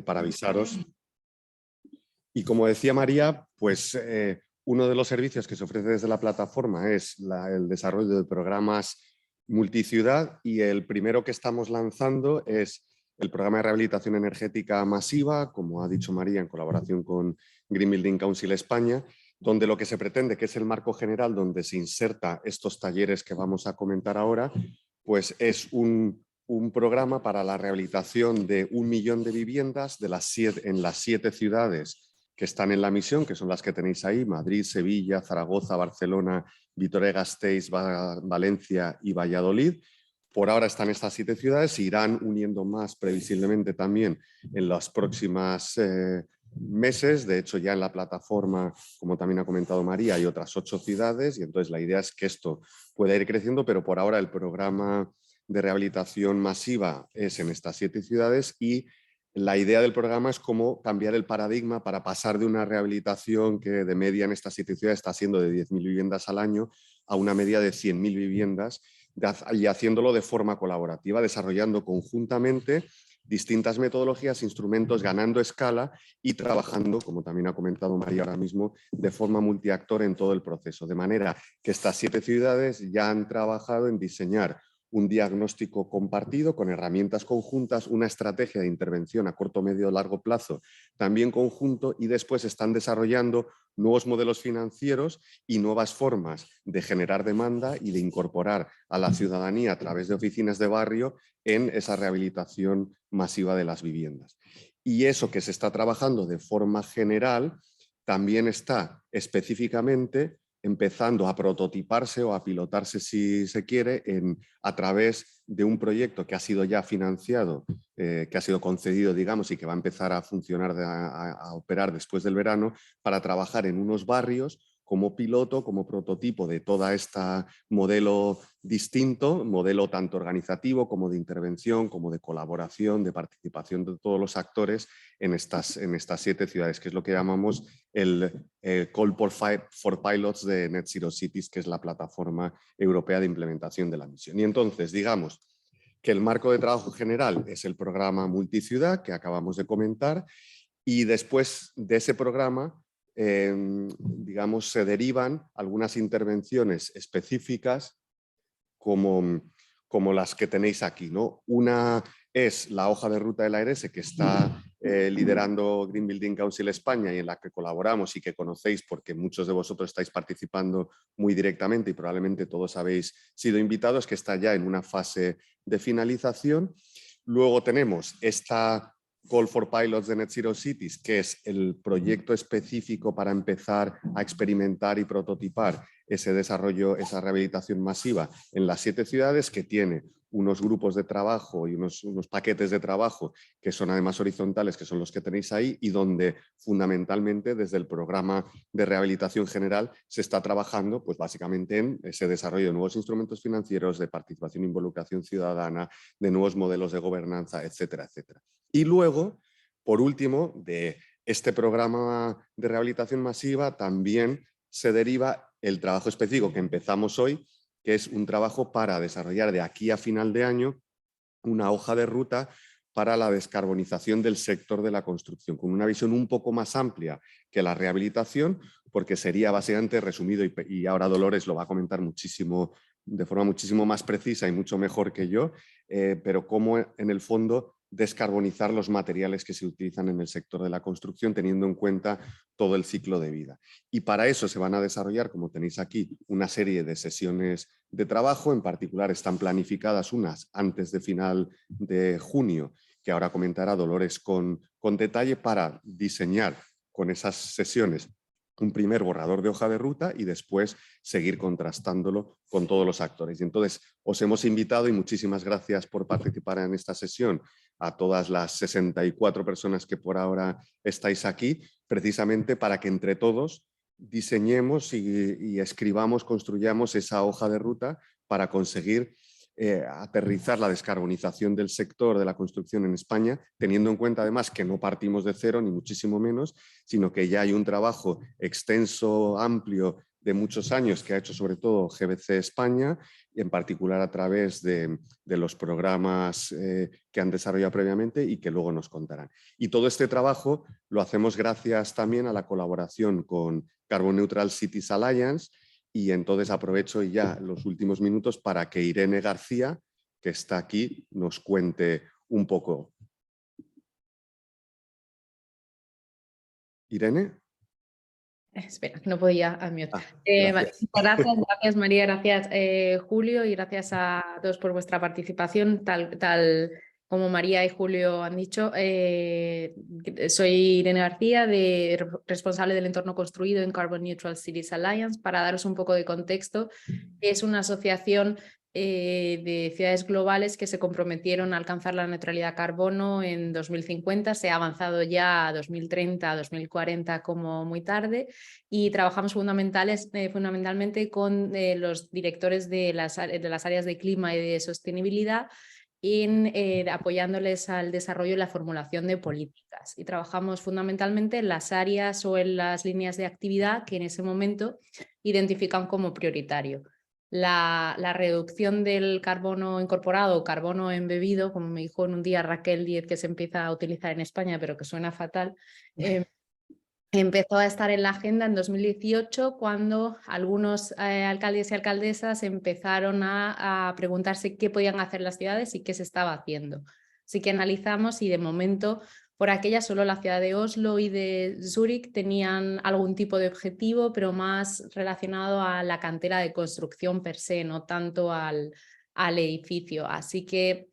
para avisaros. Y como decía María, pues uno de los servicios que se ofrece desde la plataforma es el desarrollo de programas multiciudad, y el primero que estamos lanzando es el programa de rehabilitación energética masiva, como ha dicho María, en colaboración con Green Building Council España, donde lo que se pretende, que es el marco general donde se inserta estos talleres que vamos a comentar ahora, pues es un programa para la rehabilitación de 1 millón de viviendas en las 7 ciudades que están en la misión, que son las que tenéis ahí: Madrid, Sevilla, Zaragoza, Barcelona, Vitoria-Gasteiz, Valencia y Valladolid. Por ahora están estas 7 ciudades, se irán uniendo más previsiblemente también en los próximos meses. De hecho, ya en la plataforma, como también ha comentado María, hay otras 8 ciudades, y entonces la idea es que esto pueda ir creciendo, pero por ahora el programa de rehabilitación masiva es en estas 7 ciudades, y la idea del programa es cómo cambiar el paradigma para pasar de una rehabilitación que de media en estas 7 ciudades está siendo de 10.000 viviendas al año a una media de 100.000 viviendas, y haciéndolo de forma colaborativa, desarrollando conjuntamente distintas metodologías, instrumentos, ganando escala y trabajando, como también ha comentado María ahora mismo, de forma multiactor en todo el proceso. De manera que estas 7 ciudades ya han trabajado en diseñar un diagnóstico compartido con herramientas conjuntas, una estrategia de intervención a corto, medio y largo plazo también conjunto, y después están desarrollando nuevos modelos financieros y nuevas formas de generar demanda y de incorporar a la ciudadanía a través de oficinas de barrio en esa rehabilitación masiva de las viviendas. Y eso que se está trabajando de forma general también está específicamente empezando a prototiparse o a pilotarse, si se quiere, a través de un proyecto que ha sido ya financiado, que ha sido concedido, digamos, y que va a empezar a funcionar, a operar después del verano, para trabajar en unos barrios como piloto, como prototipo de toda esta modelo distinto, modelo tanto organizativo como de intervención, como de colaboración, de participación de todos los actores en estas 7 ciudades, que es lo que llamamos el Call for Pilots de Net Zero Cities, que es la plataforma europea de implementación de la misión. Y entonces, digamos que el marco de trabajo general es el programa multiciudad que acabamos de comentar, y después de ese programa, digamos, se derivan algunas intervenciones específicas como las que tenéis aquí, ¿no? Una es la hoja de ruta del ARS que está liderando Green Building Council España, y en la que colaboramos y que conocéis porque muchos de vosotros estáis participando muy directamente y probablemente todos habéis sido invitados, que está ya en una fase de finalización. Luego tenemos esta Call for Pilots de Net Zero Cities, que es el proyecto específico para empezar a experimentar y prototipar ese desarrollo, esa rehabilitación masiva en las 7 ciudades, que tiene unos grupos de trabajo y unos paquetes de trabajo que son además horizontales, que son los que tenéis ahí, y donde fundamentalmente desde el programa de rehabilitación general se está trabajando pues básicamente en ese desarrollo de nuevos instrumentos financieros, de participación e involucración ciudadana, de nuevos modelos de gobernanza, etcétera, etcétera. Y luego, por último, de este programa de rehabilitación masiva también se deriva el trabajo específico que empezamos hoy, que es un trabajo para desarrollar de aquí a final de año una hoja de ruta para la descarbonización del sector de la construcción, con una visión un poco más amplia que la rehabilitación, porque sería básicamente resumido, y ahora Dolores lo va a comentar muchísimo, de forma muchísimo más precisa y mucho mejor que yo, pero cómo en el fondo descarbonizar los materiales que se utilizan en el sector de la construcción, teniendo en cuenta todo el ciclo de vida. Y para eso se van a desarrollar, como tenéis aquí, una serie de sesiones de trabajo. En particular están planificadas unas antes de final de junio, que ahora comentará Dolores con detalle, para diseñar con esas sesiones un primer borrador de hoja de ruta y después seguir contrastándolo con todos los actores. Y entonces os hemos invitado, y muchísimas gracias por participar en esta sesión, a todas las 64 personas que por ahora estáis aquí, precisamente para que entre todos diseñemos y escribamos, construyamos esa hoja de ruta para conseguir aterrizar la descarbonización del sector de la construcción en España, teniendo en cuenta además que no partimos de cero, ni muchísimo menos, sino que ya hay un trabajo extenso, amplio, de muchos años que ha hecho sobre todo GBC España, y en particular a través de los programas que han desarrollado previamente y que luego nos contarán. Y todo este trabajo lo hacemos gracias también a la colaboración con Carbon Neutral Cities Alliance, y entonces aprovecho ya los últimos minutos para que Irene García, que está aquí, nos cuente un poco. Irene. Espera, no podía unmute. Gracias. Gracias María, gracias Julio, y gracias a todos por vuestra participación. Tal como María y Julio han dicho, soy Irene García, responsable del entorno construido en Carbon Neutral Cities Alliance. Para daros un poco de contexto, es una asociación de ciudades globales que se comprometieron a alcanzar la neutralidad carbono en 2050. Se ha avanzado ya a 2030, 2040 como muy tarde, y trabajamos fundamentalmente con los directores de las áreas de clima y de sostenibilidad, apoyándoles al desarrollo y la formulación de políticas. Y trabajamos fundamentalmente en las áreas o en las líneas de actividad que en ese momento identifican como prioritario. La reducción del carbono incorporado o carbono embebido, como me dijo en un día Raquel Díez, que se empieza a utilizar en España, pero que suena fatal, empezó a estar en la agenda en 2018, cuando algunos alcaldes y alcaldesas empezaron a preguntarse qué podían hacer las ciudades y qué se estaba haciendo. Así que analizamos, y de momento por aquella solo la ciudad de Oslo y de Zúrich tenían algún tipo de objetivo, pero más relacionado a la cantera de construcción per se, no tanto al edificio. Así que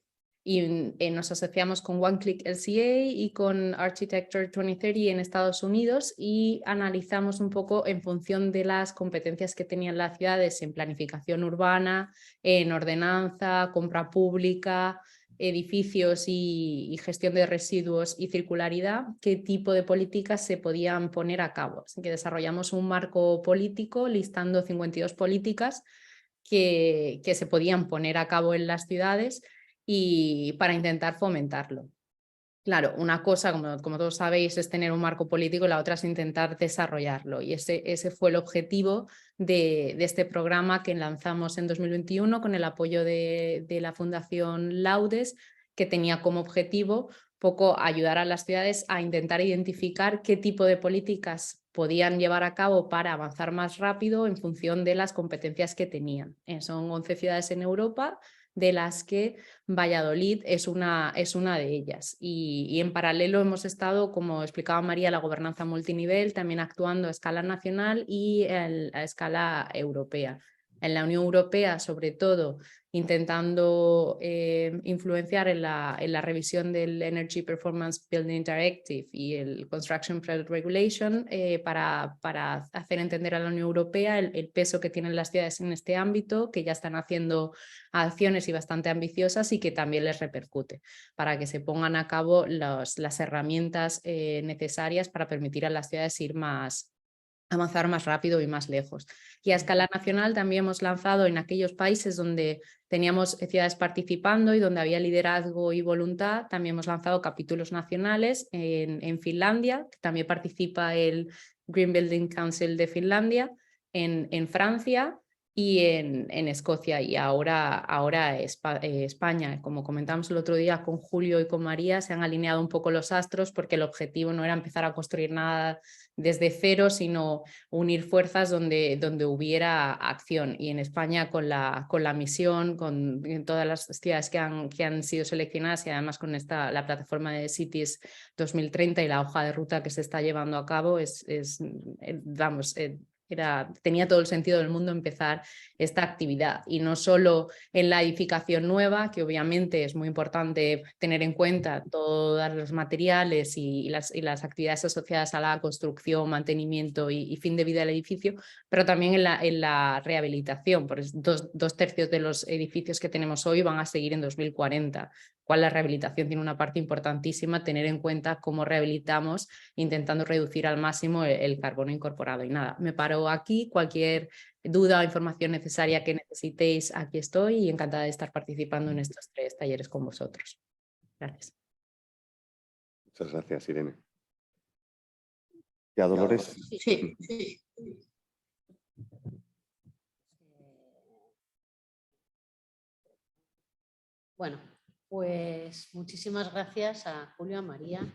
nos asociamos con OneClick LCA y con Architecture 2030 en Estados Unidos, y analizamos un poco en función de las competencias que tenían las ciudades en planificación urbana, en ordenanza, compra pública, edificios y gestión de residuos y circularidad, qué tipo de políticas se podían poner a cabo. Así que desarrollamos un marco político listando 52 políticas que se podían poner a cabo en las ciudades y para intentar fomentarlo. Claro, una cosa, como todos sabéis, es tener un marco político, y la otra es intentar desarrollarlo. Y ese fue el objetivo de este programa que lanzamos en 2021 con el apoyo de la Fundación Laudes, que tenía como objetivo poco ayudar a las ciudades a intentar identificar qué tipo de políticas podían llevar a cabo para avanzar más rápido en función de las competencias que tenían. Son 11 ciudades en Europa, de las que Valladolid es una de ellas. Y en paralelo hemos estado, como explicaba María, la gobernanza multinivel, también actuando a escala nacional y a escala europea. En la Unión Europea, sobre todo, intentando influenciar en la revisión del Energy Performance Building Directive y el Construction Product Regulation, para hacer entender a la Unión Europea el peso que tienen las ciudades en este ámbito, que ya están haciendo acciones y bastante ambiciosas y que también les repercute, para que se pongan a cabo las herramientas necesarias para permitir a las ciudades avanzar más rápido y más lejos. Y a escala nacional también hemos lanzado en aquellos países donde teníamos ciudades participando y donde había liderazgo y voluntad, también hemos lanzado capítulos nacionales en Finlandia, que también participa el Green Building Council de Finlandia, en Francia y en Escocia, y ahora España. Como comentamos el otro día con Julio y con María, se han alineado un poco los astros, porque el objetivo no era empezar a construir nada desde cero, sino unir fuerzas donde hubiera acción. Y en España, con la misión, con todas las ciudades que han sido seleccionadas, y además con la plataforma de Cities 2030 y la hoja de ruta que se está llevando a cabo, tenía todo el sentido del mundo empezar esta actividad, y no solo en la edificación nueva, que obviamente es muy importante tener en cuenta todos los materiales y las actividades asociadas a la construcción, mantenimiento y fin de vida del edificio, pero también en la rehabilitación. Por eso, dos tercios de los edificios que tenemos hoy van a seguir en 2040. Cual la rehabilitación tiene una parte importantísima, tener en cuenta cómo rehabilitamos, intentando reducir al máximo el carbono incorporado. Y nada, me paro aquí. Cualquier duda o información necesaria que necesitéis, aquí estoy, y encantada de estar participando en estos 3 talleres con vosotros. Gracias. Muchas gracias, Irene. ¿Ya, Dolores? Sí. Bueno, pues muchísimas gracias a Julio, a María,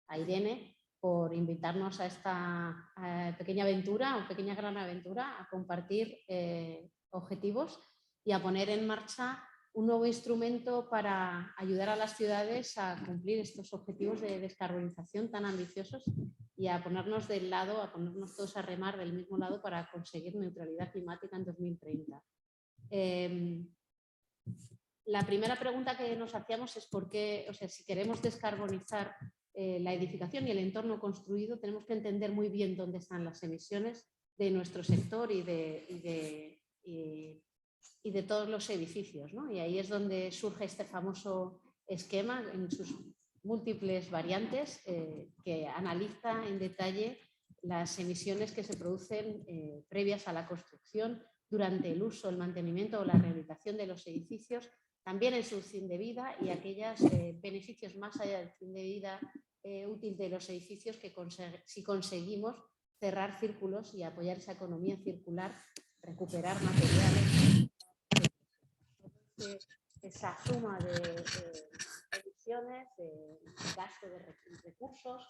a Irene por invitarnos a esta pequeña aventura, o pequeña gran aventura, a compartir objetivos y a poner en marcha un nuevo instrumento para ayudar a las ciudades a cumplir estos objetivos de descarbonización tan ambiciosos y a ponernos del lado, a ponernos todos a remar del mismo lado para conseguir neutralidad climática en 2030. La primera pregunta que nos hacíamos es por qué, o sea, si queremos descarbonizar la edificación y el entorno construido, tenemos que entender muy bien dónde están las emisiones de nuestro sector y de todos los edificios, ¿no? Y ahí es donde surge este famoso esquema en sus múltiples variantes que analiza en detalle las emisiones que se producen previas a la construcción, durante el uso, el mantenimiento o la rehabilitación de los edificios, también en su fin de vida y aquellos beneficios más allá del fin de vida útil de los edificios que si conseguimos cerrar círculos y apoyar esa economía circular, recuperar materiales, esa suma de emisiones, de gasto de recursos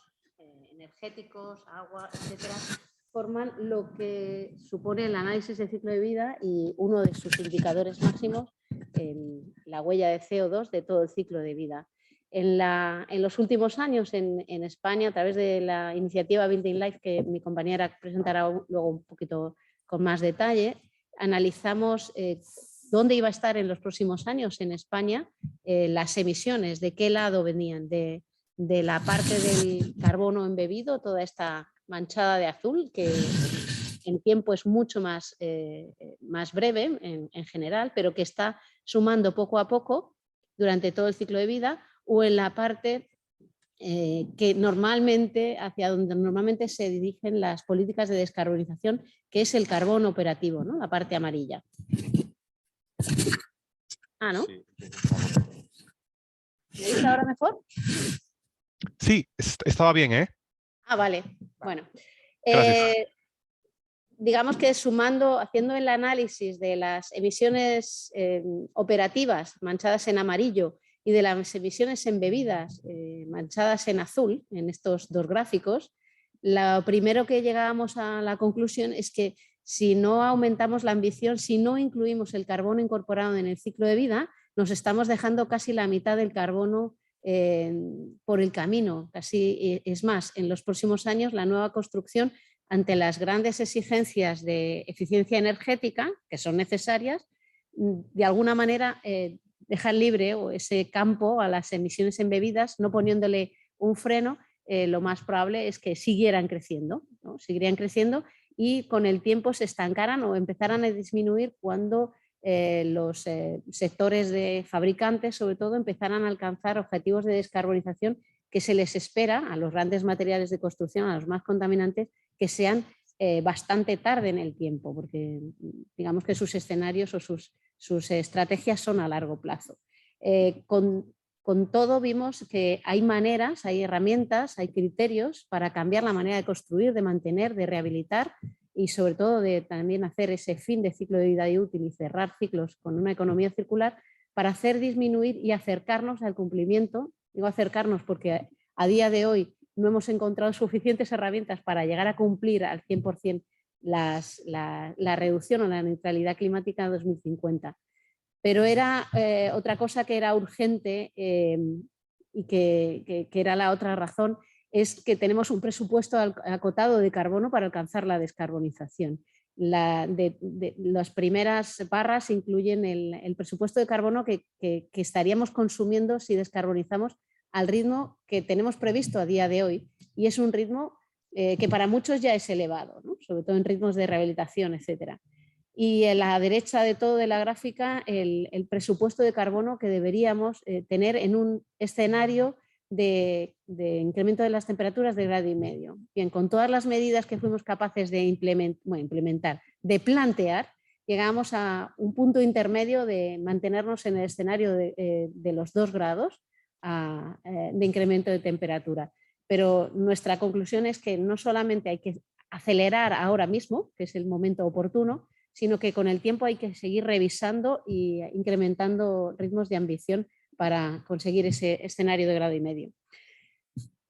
energéticos, agua, etcétera, forman lo que supone el análisis de ciclo de vida y uno de sus indicadores máximos, la huella de CO2 de todo el ciclo de vida. En los últimos años en España, a través de la iniciativa Building Life, que mi compañera presentará luego un poquito con más detalle, analizamos dónde iba a estar en los próximos años en España las emisiones, de qué lado venían, de la parte del carbono embebido, toda esta manchada de azul, que en tiempo es mucho más breve en general, pero que está sumando poco a poco durante todo el ciclo de vida, o en la parte que normalmente, hacia donde normalmente se dirigen las políticas de descarbonización, que es el carbono operativo, ¿no? La parte amarilla. ¿No? Sí. ¿Me oís ahora mejor? Sí, estaba bien, ¿eh? Vale. Bueno. Gracias. Digamos que sumando, haciendo el análisis de las emisiones operativas manchadas en amarillo y de las emisiones embebidas manchadas en azul, en estos dos gráficos, lo primero que llegábamos a la conclusión es que si no aumentamos la ambición, si no incluimos el carbono incorporado en el ciclo de vida, nos estamos dejando casi la mitad del carbono por el camino. Casi, es más, en los próximos años la nueva construcción, ante las grandes exigencias de eficiencia energética que son necesarias, de alguna manera dejar libre ese campo a las emisiones embebidas, no poniéndole un freno. Lo más probable es que siguieran creciendo, ¿no? Seguirían creciendo y con el tiempo se estancaran o empezaran a disminuir cuando los sectores de fabricantes, sobre todo, empezaran a alcanzar objetivos de descarbonización que se les espera a los grandes materiales de construcción, a los más contaminantes, que sean bastante tarde en el tiempo, porque digamos que sus escenarios o sus estrategias son a largo plazo. Con todo vimos que hay maneras, hay herramientas, hay criterios para cambiar la manera de construir, de mantener, de rehabilitar y sobre todo de también hacer ese fin de ciclo de vida útil y cerrar ciclos con una economía circular para hacer disminuir y acercarnos al cumplimiento. Digo acercarnos porque a día de hoy no hemos encontrado suficientes herramientas para llegar a cumplir al 100% la reducción o la neutralidad climática en 2050. Pero era otra cosa que era urgente y que era la otra razón, es que tenemos un presupuesto acotado de carbono para alcanzar la descarbonización. Las primeras barras incluyen el presupuesto de carbono que estaríamos consumiendo si descarbonizamos al ritmo que tenemos previsto a día de hoy, y es un ritmo que para muchos ya es elevado, ¿no? Sobre todo en ritmos de rehabilitación, etcétera. Y a la derecha de todo de la gráfica el presupuesto de carbono que deberíamos tener en un escenario de incremento de las temperaturas de 1,5 grados. Bien, con todas las medidas que fuimos capaces de implementar, de plantear, llegamos a un punto intermedio de mantenernos en el escenario de los 2 grados de incremento de temperatura. Pero nuestra conclusión es que no solamente hay que acelerar ahora mismo, que es el momento oportuno, sino que con el tiempo hay que seguir revisando e incrementando ritmos de ambición para conseguir ese escenario de 1,5 grados.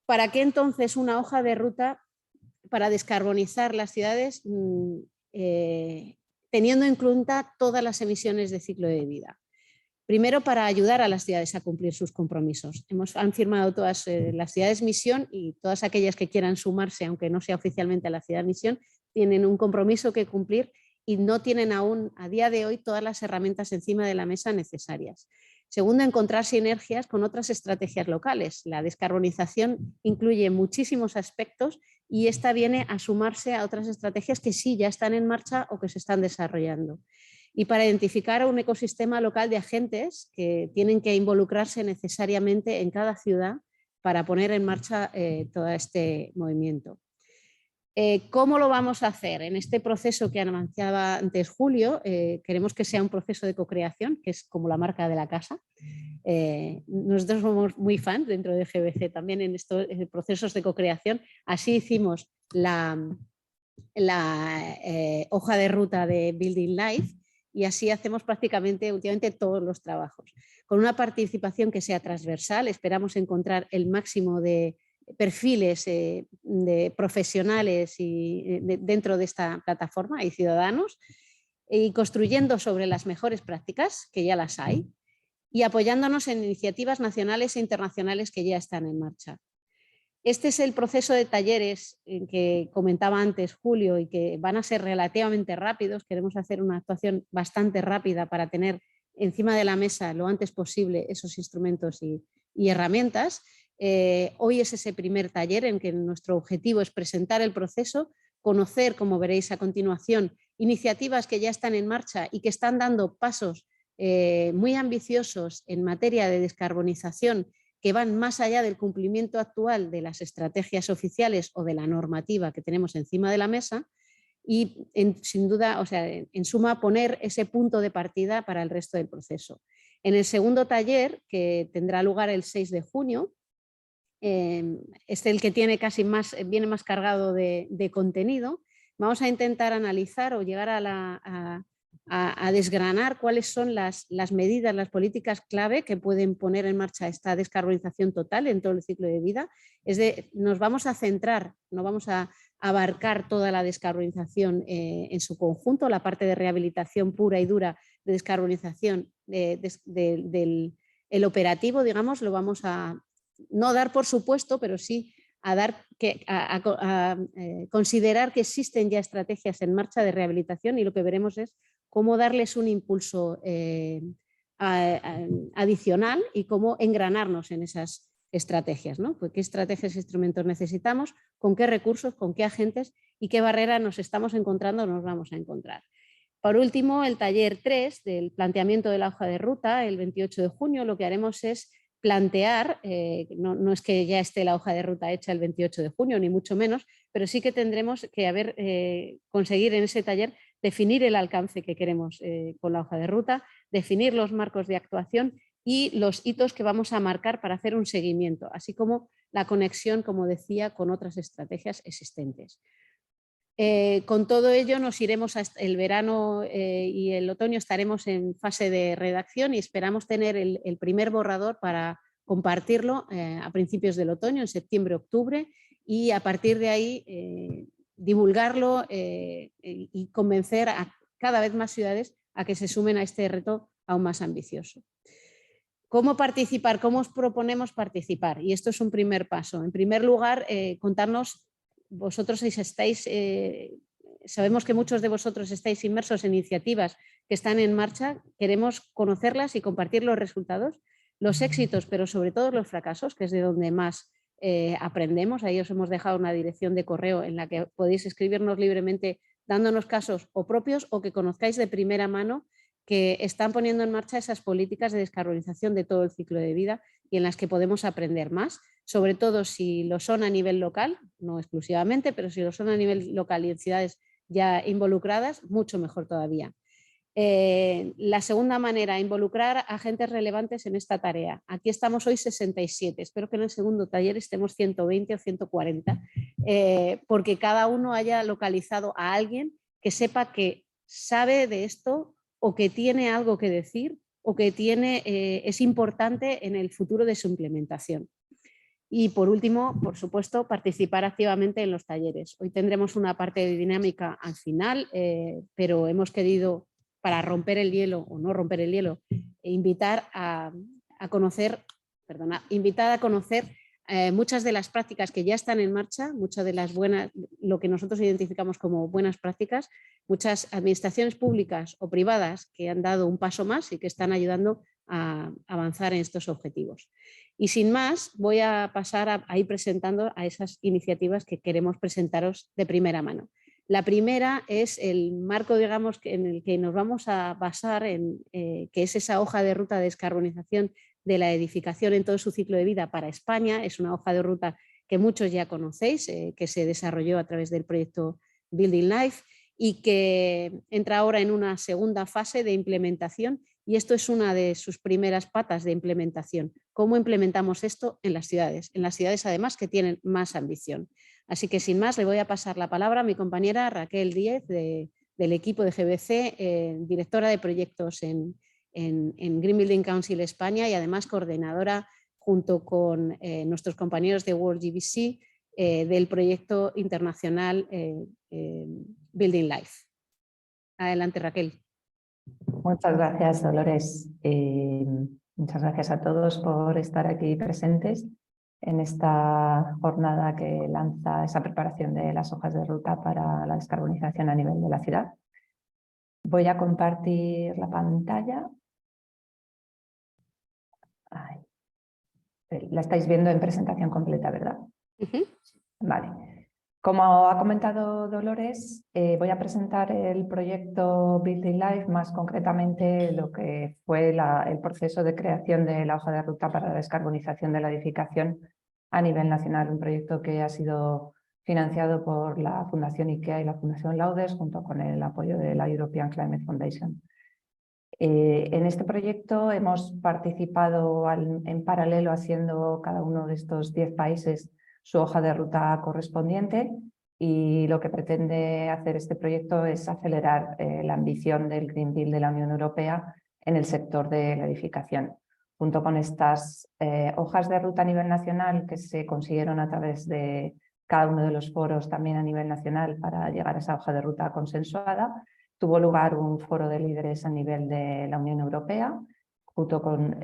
¿Para qué entonces una hoja de ruta para descarbonizar las ciudades teniendo en cuenta todas las emisiones de ciclo de vida? Primero, para ayudar a las ciudades a cumplir sus compromisos. Han firmado todas las ciudades misión y todas aquellas que quieran sumarse, aunque no sea oficialmente a la ciudad misión, tienen un compromiso que cumplir y no tienen aún a día de hoy todas las herramientas encima de la mesa necesarias. Segundo, encontrar sinergias con otras estrategias locales. La descarbonización incluye muchísimos aspectos y esta viene a sumarse a otras estrategias que sí ya están en marcha o que se están desarrollando. Y para identificar un ecosistema local de agentes que tienen que involucrarse necesariamente en cada ciudad para poner en marcha todo este movimiento. ¿Cómo lo vamos a hacer? En este proceso que anunciaba antes Julio, queremos que sea un proceso de co-creación, que es como la marca de la casa. Nosotros somos muy fans dentro de GBC también en estos procesos de co-creación. Así hicimos la hoja de ruta de Building Life y así hacemos prácticamente últimamente todos los trabajos. Con una participación que sea transversal, esperamos encontrar el máximo de perfiles de profesionales dentro de esta plataforma y ciudadanos, y construyendo sobre las mejores prácticas, que ya las hay, y apoyándonos en iniciativas nacionales e internacionales que ya están en marcha. Este es el proceso de talleres que comentaba antes Julio y que van a ser relativamente rápidos. Queremos hacer una actuación bastante rápida para tener encima de la mesa lo antes posible esos instrumentos y herramientas. Hoy es ese primer taller en que nuestro objetivo es presentar el proceso, conocer, como veréis a continuación, iniciativas que ya están en marcha y que están dando pasos muy ambiciosos en materia de descarbonización que van más allá del cumplimiento actual de las estrategias oficiales o de la normativa que tenemos encima de la mesa y sin duda, o sea, en suma, poner ese punto de partida para el resto del proceso. En el segundo taller, que tendrá lugar el 6 de junio, es el que tiene viene más cargado de contenido. Vamos a intentar analizar o llegar a desgranar cuáles son las medidas, las políticas clave que pueden poner en marcha esta descarbonización total en todo el ciclo de vida. Nos vamos a centrar, no vamos a abarcar toda la descarbonización en su conjunto, la parte de rehabilitación pura y dura de descarbonización del operativo, digamos, lo vamos a no dar por supuesto, pero sí a considerar que existen ya estrategias en marcha de rehabilitación y lo que veremos es cómo darles un impulso adicional y cómo engranarnos en esas estrategias, ¿no? Pues qué estrategias e instrumentos necesitamos, con qué recursos, con qué agentes y qué barreras nos estamos encontrando o nos vamos a encontrar. Por último, el taller 3 del planteamiento de la hoja de ruta, el 28 de junio, lo que haremos es plantear, no es que ya esté la hoja de ruta hecha el 28 de junio, ni mucho menos, pero sí que tendremos que conseguir en ese taller definir el alcance que queremos con la hoja de ruta, definir los marcos de actuación y los hitos que vamos a marcar para hacer un seguimiento, así como la conexión, como decía, con otras estrategias existentes. Con todo ello nos iremos el verano y el otoño estaremos en fase de redacción y esperamos tener el primer borrador para compartirlo a principios del otoño, en septiembre-octubre, y a partir de ahí divulgarlo y convencer a cada vez más ciudades a que se sumen a este reto aún más ambicioso. ¿Cómo participar? ¿Cómo os proponemos participar? Y esto es un primer paso. En primer lugar, contarnos. Vosotros sabemos que muchos de vosotros estáis inmersos en iniciativas que están en marcha, queremos conocerlas y compartir los resultados, los éxitos, pero sobre todo los fracasos, que es de donde más aprendemos. Ahí os hemos dejado una dirección de correo en la que podéis escribirnos libremente dándonos casos o propios o que conozcáis de primera mano que están poniendo en marcha esas políticas de descarbonización de todo el ciclo de vida y en las que podemos aprender más, sobre todo si lo son a nivel local, no exclusivamente, pero si lo son a nivel local y en ciudades ya involucradas, mucho mejor todavía. La segunda manera, involucrar a agentes relevantes en esta tarea. Aquí estamos hoy 67, espero que en el segundo taller estemos 120 o 140, porque cada uno haya localizado a alguien que sepa que sabe de esto o que tiene algo que decir o que es importante en el futuro de su implementación. Y por último, por supuesto, participar activamente en los talleres. Hoy tendremos una parte de dinámica al final, pero hemos querido, para romper el hielo o no romper el hielo, invitar a conocer muchas de las prácticas que ya están en marcha, muchas de las buenas, lo que nosotros identificamos como buenas prácticas, muchas administraciones públicas o privadas que han dado un paso más y que están ayudando a avanzar en estos objetivos. Y sin más, voy a pasar a ir presentando a esas iniciativas que queremos presentaros de primera mano. La primera es el marco, digamos, en el que nos vamos a basar, que es esa hoja de ruta de descarbonización de la edificación en todo su ciclo de vida para España. Es una hoja de ruta que muchos ya conocéis, que se desarrolló a través del proyecto Building Life y que entra ahora en una segunda fase de implementación, y esto es una de sus primeras patas de implementación. ¿Cómo implementamos esto en las ciudades? En las ciudades además que tienen más ambición. Así que sin más le voy a pasar la palabra a mi compañera Raquel Díez del equipo de GBC, directora de proyectos en Green Building Council España y además coordinadora junto con nuestros compañeros de World GBC del proyecto internacional Building Life. Adelante, Raquel. Muchas gracias, Dolores. Muchas gracias a todos por estar aquí presentes en esta jornada que lanza esa preparación de las hojas de ruta para la descarbonización a nivel de la ciudad. Voy a compartir la pantalla. Ay. La estáis viendo en presentación completa, ¿verdad? Vale. Como ha comentado Dolores, voy a presentar el proyecto Building Life, más concretamente lo que fue el proceso de creación de la hoja de ruta para la descarbonización de la edificación a nivel nacional, un proyecto que ha sido financiado por la Fundación IKEA y la Fundación Laudes, junto con el apoyo de la European Climate Foundation. En este proyecto hemos participado en paralelo haciendo cada uno de estos 10 países su hoja de ruta correspondiente, y lo que pretende hacer este proyecto es acelerar la ambición del Green Deal de la Unión Europea en el sector de la edificación. Junto con estas hojas de ruta a nivel nacional que se consiguieron a través de cada uno de los foros también a nivel nacional para llegar a esa hoja de ruta consensuada, tuvo lugar un foro de líderes a nivel de la Unión Europea, junto con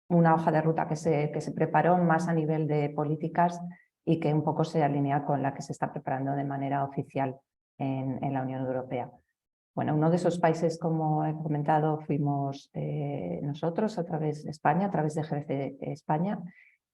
una hoja de ruta que se preparó más a nivel de políticas y que un poco se alinea con la que se está preparando de manera oficial en la Unión Europea. Bueno, uno de esos países, como he comentado, fuimos nosotros a través de España, a través de GBC España,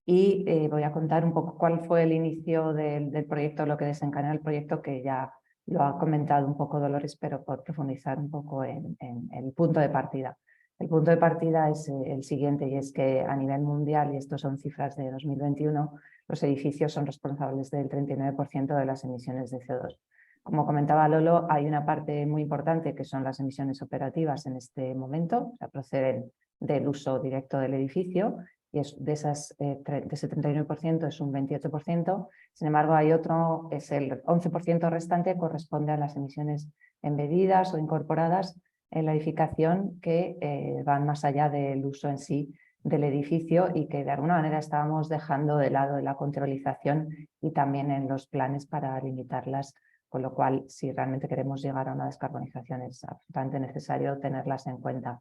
y voy a contar un poco cuál fue el inicio del proyecto, lo que desencadenó el proyecto, que ya lo ha comentado un poco Dolores, pero por profundizar un poco en el punto de partida. El punto de partida es el siguiente, y es que a nivel mundial, y estos son cifras de 2021, los edificios son responsables del 39% de las emisiones de CO2. Como comentaba Lolo, hay una parte muy importante que son las emisiones operativas en este momento, o sea, proceden del uso directo del edificio, y de ese 39% es un 28%. Sin embargo, hay otro, es el 11% restante, corresponde a las emisiones embebidas o incorporadas en la edificación, que van más allá del uso en sí del edificio y que de alguna manera estábamos dejando de lado en la controlización y también en los planes para limitarlas, con lo cual, si realmente queremos llegar a una descarbonización, es absolutamente necesario tenerlas en cuenta.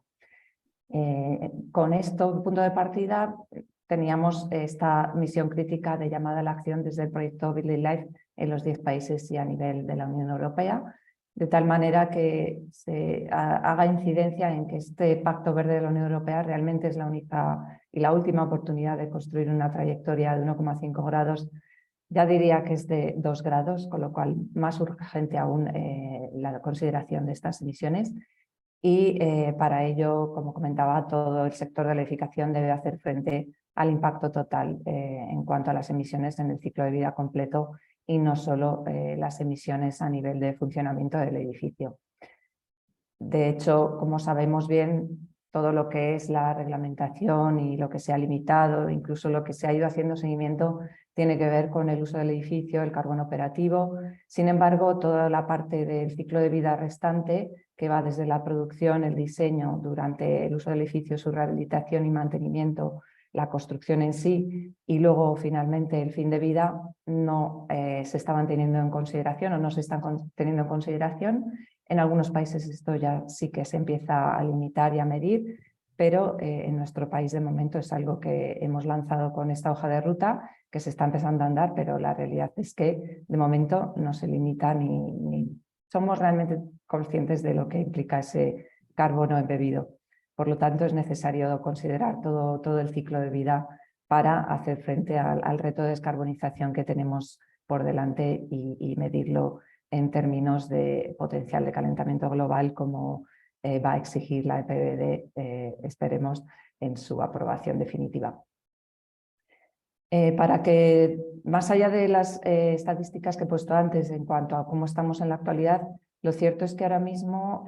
Con esto, punto de partida, teníamos esta misión crítica de llamada a la acción desde el proyecto Building Life en los 10 países y a nivel de la Unión Europea, de tal manera que se haga incidencia en que este Pacto Verde de la Unión Europea realmente es la única y la última oportunidad de construir una trayectoria de 1,5 grados. Ya diría que es de 2 grados, con lo cual más urgente aún la consideración de estas emisiones. Y para ello, como comentaba, todo el sector de la edificación debe hacer frente al impacto total en cuanto a las emisiones en el ciclo de vida completo, y no solo las emisiones a nivel de funcionamiento del edificio. De hecho, como sabemos bien, todo lo que es la reglamentación y lo que se ha limitado, incluso lo que se ha ido haciendo seguimiento, tiene que ver con el uso del edificio, el carbono operativo. Sin embargo, toda la parte del ciclo de vida restante, que va desde la producción, el diseño, durante el uso del edificio, su rehabilitación y mantenimiento, la construcción en sí, y luego finalmente el fin de vida, no se estaban teniendo en consideración o no se están teniendo en consideración. En algunos países esto ya sí que se empieza a limitar y a medir, pero en nuestro país de momento es algo que hemos lanzado con esta hoja de ruta, que se está empezando a andar, pero la realidad es que de momento no se limita ni somos realmente conscientes de lo que implica ese carbono embebido. Por lo tanto, es necesario considerar todo el ciclo de vida para hacer frente al reto de descarbonización que tenemos por delante y medirlo en términos de potencial de calentamiento global, como va a exigir la EPBD, esperemos, en su aprobación definitiva. Para que, más allá de las estadísticas que he puesto antes en cuanto a cómo estamos en la actualidad, lo cierto es que ahora mismo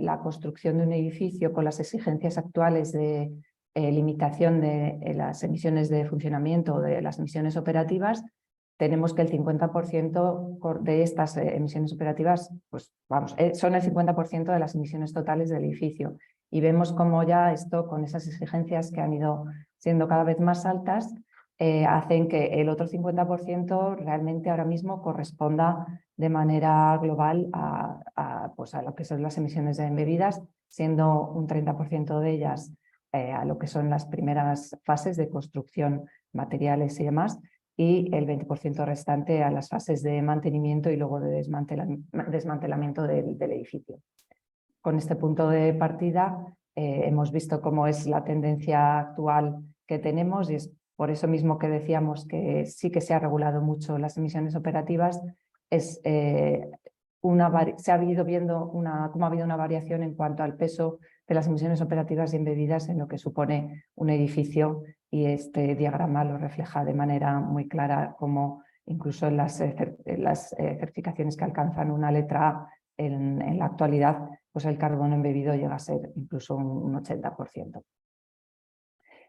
la construcción de un edificio con las exigencias actuales de limitación de las emisiones de funcionamiento o de las emisiones operativas, tenemos que el 50% de estas emisiones operativas, pues vamos, son el 50% de las emisiones totales del edificio. Y vemos cómo ya esto, con esas exigencias que han ido siendo cada vez más altas, hacen que el otro 50% realmente ahora mismo corresponda de manera global pues a lo que son las emisiones de embebidas, siendo un 30% de ellas a lo que son las primeras fases de construcción, materiales y demás, y el 20% restante a las fases de mantenimiento y luego de desmantelamiento del edificio. Con este punto de partida hemos visto cómo es la tendencia actual que tenemos, y es por eso mismo que decíamos que sí que se ha regulado mucho las emisiones operativas. Se ha ido viendo cómo ha habido una variación en cuanto al peso de las emisiones operativas y embebidas en lo que supone un edificio, y este diagrama lo refleja de manera muy clara, como incluso en las certificaciones que alcanzan una letra A en la actualidad, pues el carbono embebido llega a ser incluso un 80%.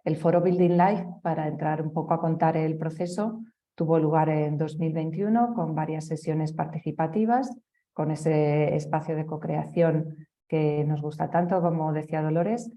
El foro Building Life, para entrar un poco a contar el proceso, tuvo lugar en 2021 con varias sesiones participativas, con ese espacio de co-creación que nos gusta tanto, como decía Dolores.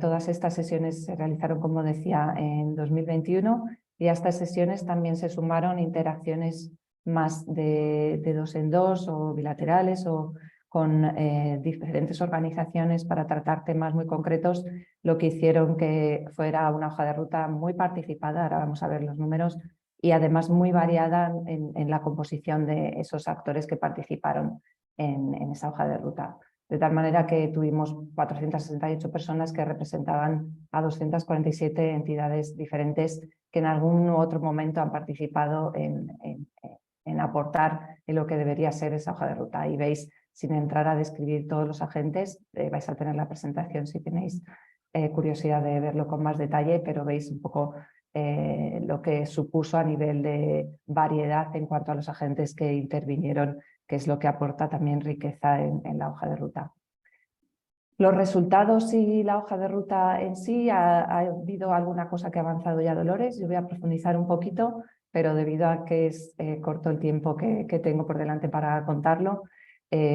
Todas estas sesiones se realizaron, como decía, en 2021, y a estas sesiones también se sumaron interacciones más de 2 en 2 o bilaterales o con diferentes organizaciones para tratar temas muy concretos, lo que hicieron que fuera una hoja de ruta muy participada, ahora vamos a ver los números, y además muy variada en la composición de esos actores que participaron en esa hoja de ruta. De tal manera que tuvimos 468 personas que representaban a 247 entidades diferentes que en algún u otro momento han participado en aportar en lo que debería ser esa hoja de ruta. Y veis, sin entrar a describir todos los agentes, vais a tener la presentación si tenéis curiosidad de verlo con más detalle, pero veis un poco lo que supuso a nivel de variedad en cuanto a los agentes que intervinieron, que es lo que aporta también riqueza en la hoja de ruta. Los resultados y la hoja de ruta en sí, ha habido alguna cosa que ha avanzado ya Dolores, yo voy a profundizar un poquito, pero debido a que es corto el tiempo que tengo por delante para contarlo,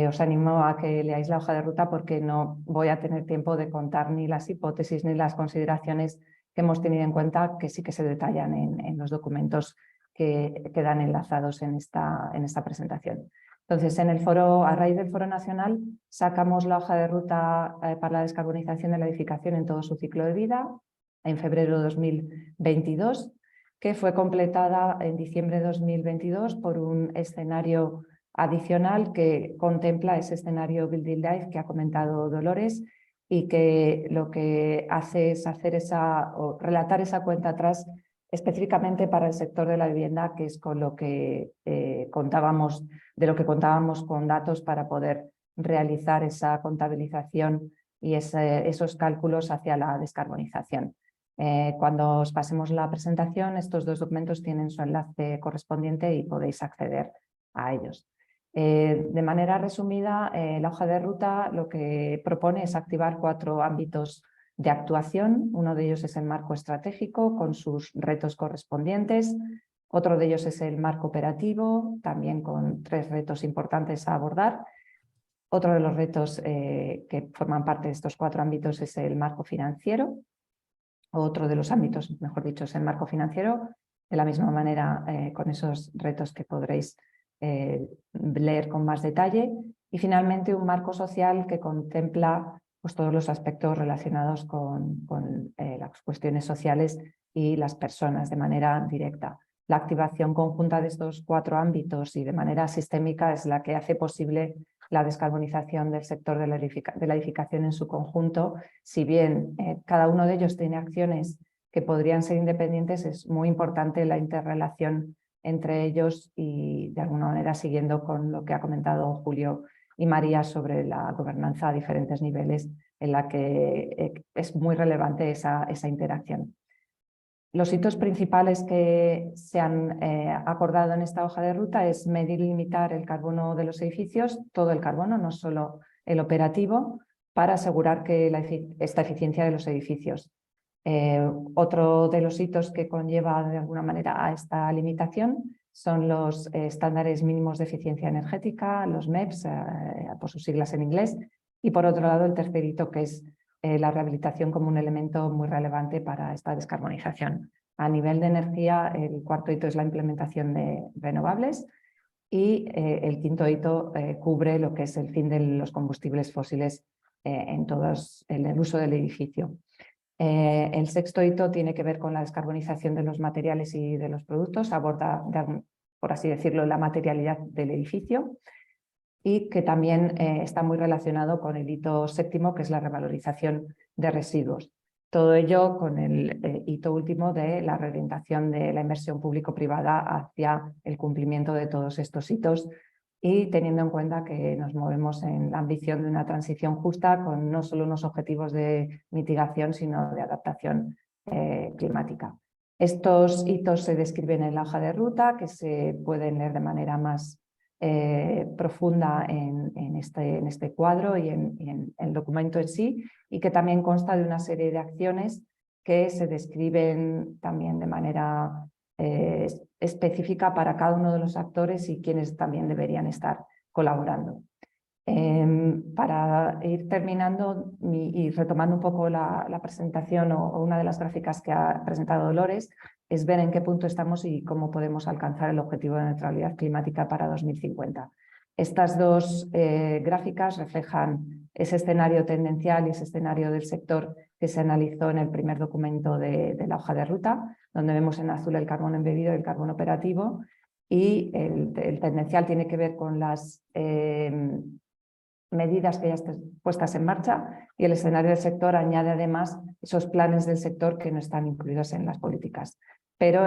os animo a que leáis la hoja de ruta, porque no voy a tener tiempo de contar ni las hipótesis ni las consideraciones que hemos tenido en cuenta, que sí que se detallan en los documentos que quedan enlazados en esta presentación. Entonces, a raíz del Foro Nacional, sacamos la hoja de ruta para la descarbonización de la edificación en todo su ciclo de vida, en febrero de 2022, que fue completada en diciembre de 2022 por un escenario adicional que contempla ese escenario Building Life que ha comentado Dolores, y que lo que hace es relatar esa cuenta atrás específicamente para el sector de la vivienda, que es con lo que contábamos con datos para poder realizar esa contabilización y esos cálculos hacia la descarbonización. Cuando os pasemos la presentación, estos dos documentos tienen su enlace correspondiente y podéis acceder a ellos. De manera resumida, la hoja de ruta lo que propone es activar 4 ámbitos de actuación. Uno de ellos es el marco estratégico con sus retos correspondientes. Otro de ellos es el marco operativo, también con 3 retos importantes a abordar. Otro de los retos que forman parte de estos 4 ámbitos es el marco financiero. Otro de los ámbitos, mejor dicho, es el marco financiero, de la misma manera con esos retos que podréis leer con más detalle. Y finalmente un marco social que contempla pues, todos los aspectos relacionados con las cuestiones sociales y las personas de manera directa. La activación conjunta de estos 4 ámbitos y de manera sistémica es la que hace posible la descarbonización del sector de la edificación en su conjunto. Si bien cada uno de ellos tiene acciones que podrían ser independientes, es muy importante la interrelación entre ellos y de alguna manera siguiendo con lo que ha comentado Julio y María sobre la gobernanza a diferentes niveles en la que es muy relevante esa interacción. Los hitos principales que se han acordado en esta hoja de ruta es medir y limitar el carbono de los edificios, todo el carbono, no solo el operativo, para asegurar que esta eficiencia de los edificios. Otro de los hitos que conlleva de alguna manera a esta limitación son los estándares mínimos de eficiencia energética, los MEPs, por sus siglas en inglés, y por otro lado el tercer hito que es la rehabilitación como un elemento muy relevante para esta descarbonización. A nivel de energía, el cuarto hito es la implementación de renovables y el quinto hito cubre lo que es el fin de los combustibles fósiles en el uso del edificio. El sexto hito tiene que ver con la descarbonización de los materiales y de los productos, aborda, por así decirlo, la materialidad del edificio, y que también está muy relacionado con el hito séptimo, que es la revalorización de residuos. Todo ello con el hito último de la reorientación de la inversión público-privada hacia el cumplimiento de todos estos hitos y teniendo en cuenta que nos movemos en la ambición de una transición justa con no solo unos objetivos de mitigación, sino de adaptación climática. Estos hitos se describen en la hoja de ruta, que se pueden leer de manera más profunda en este cuadro y en el documento en sí, y que también consta de una serie de acciones que se describen también de manera específica para cada uno de los actores y quienes también deberían estar colaborando. Para ir terminando y retomando un poco la presentación o una de las gráficas que ha presentado Dolores, es ver en qué punto estamos y cómo podemos alcanzar el objetivo de neutralidad climática para 2050. Estas 2 gráficas reflejan ese escenario tendencial y ese escenario del sector que se analizó en el primer documento de la hoja de ruta, donde vemos en azul el carbono embebido y el carbono operativo, y el tendencial tiene que ver con las medidas que ya están puestas en marcha, y el escenario del sector añade además esos planes del sector que no están incluidos en las políticas. Pero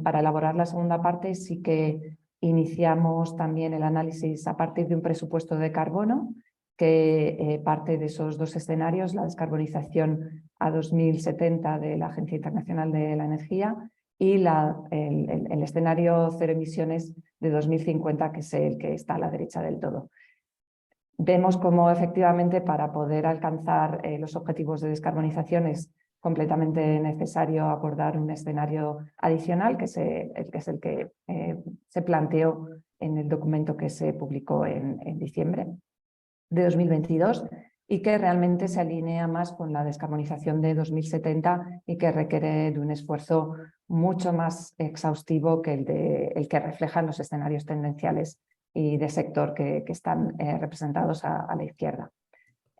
para elaborar la segunda parte sí que iniciamos también el análisis a partir de un presupuesto de carbono que parte de esos 2 escenarios, la descarbonización a 2070 de la Agencia Internacional de la Energía y el escenario cero emisiones de 2050, que es el que está a la derecha del todo. Vemos cómo efectivamente para poder alcanzar los objetivos de descarbonización es completamente necesario abordar un escenario adicional, que es el que se planteó en el documento que se publicó en diciembre de 2022 y que realmente se alinea más con la descarbonización de 2070 y que requiere de un esfuerzo mucho más exhaustivo que el que reflejan los escenarios tendenciales y de sector que están representados a la izquierda.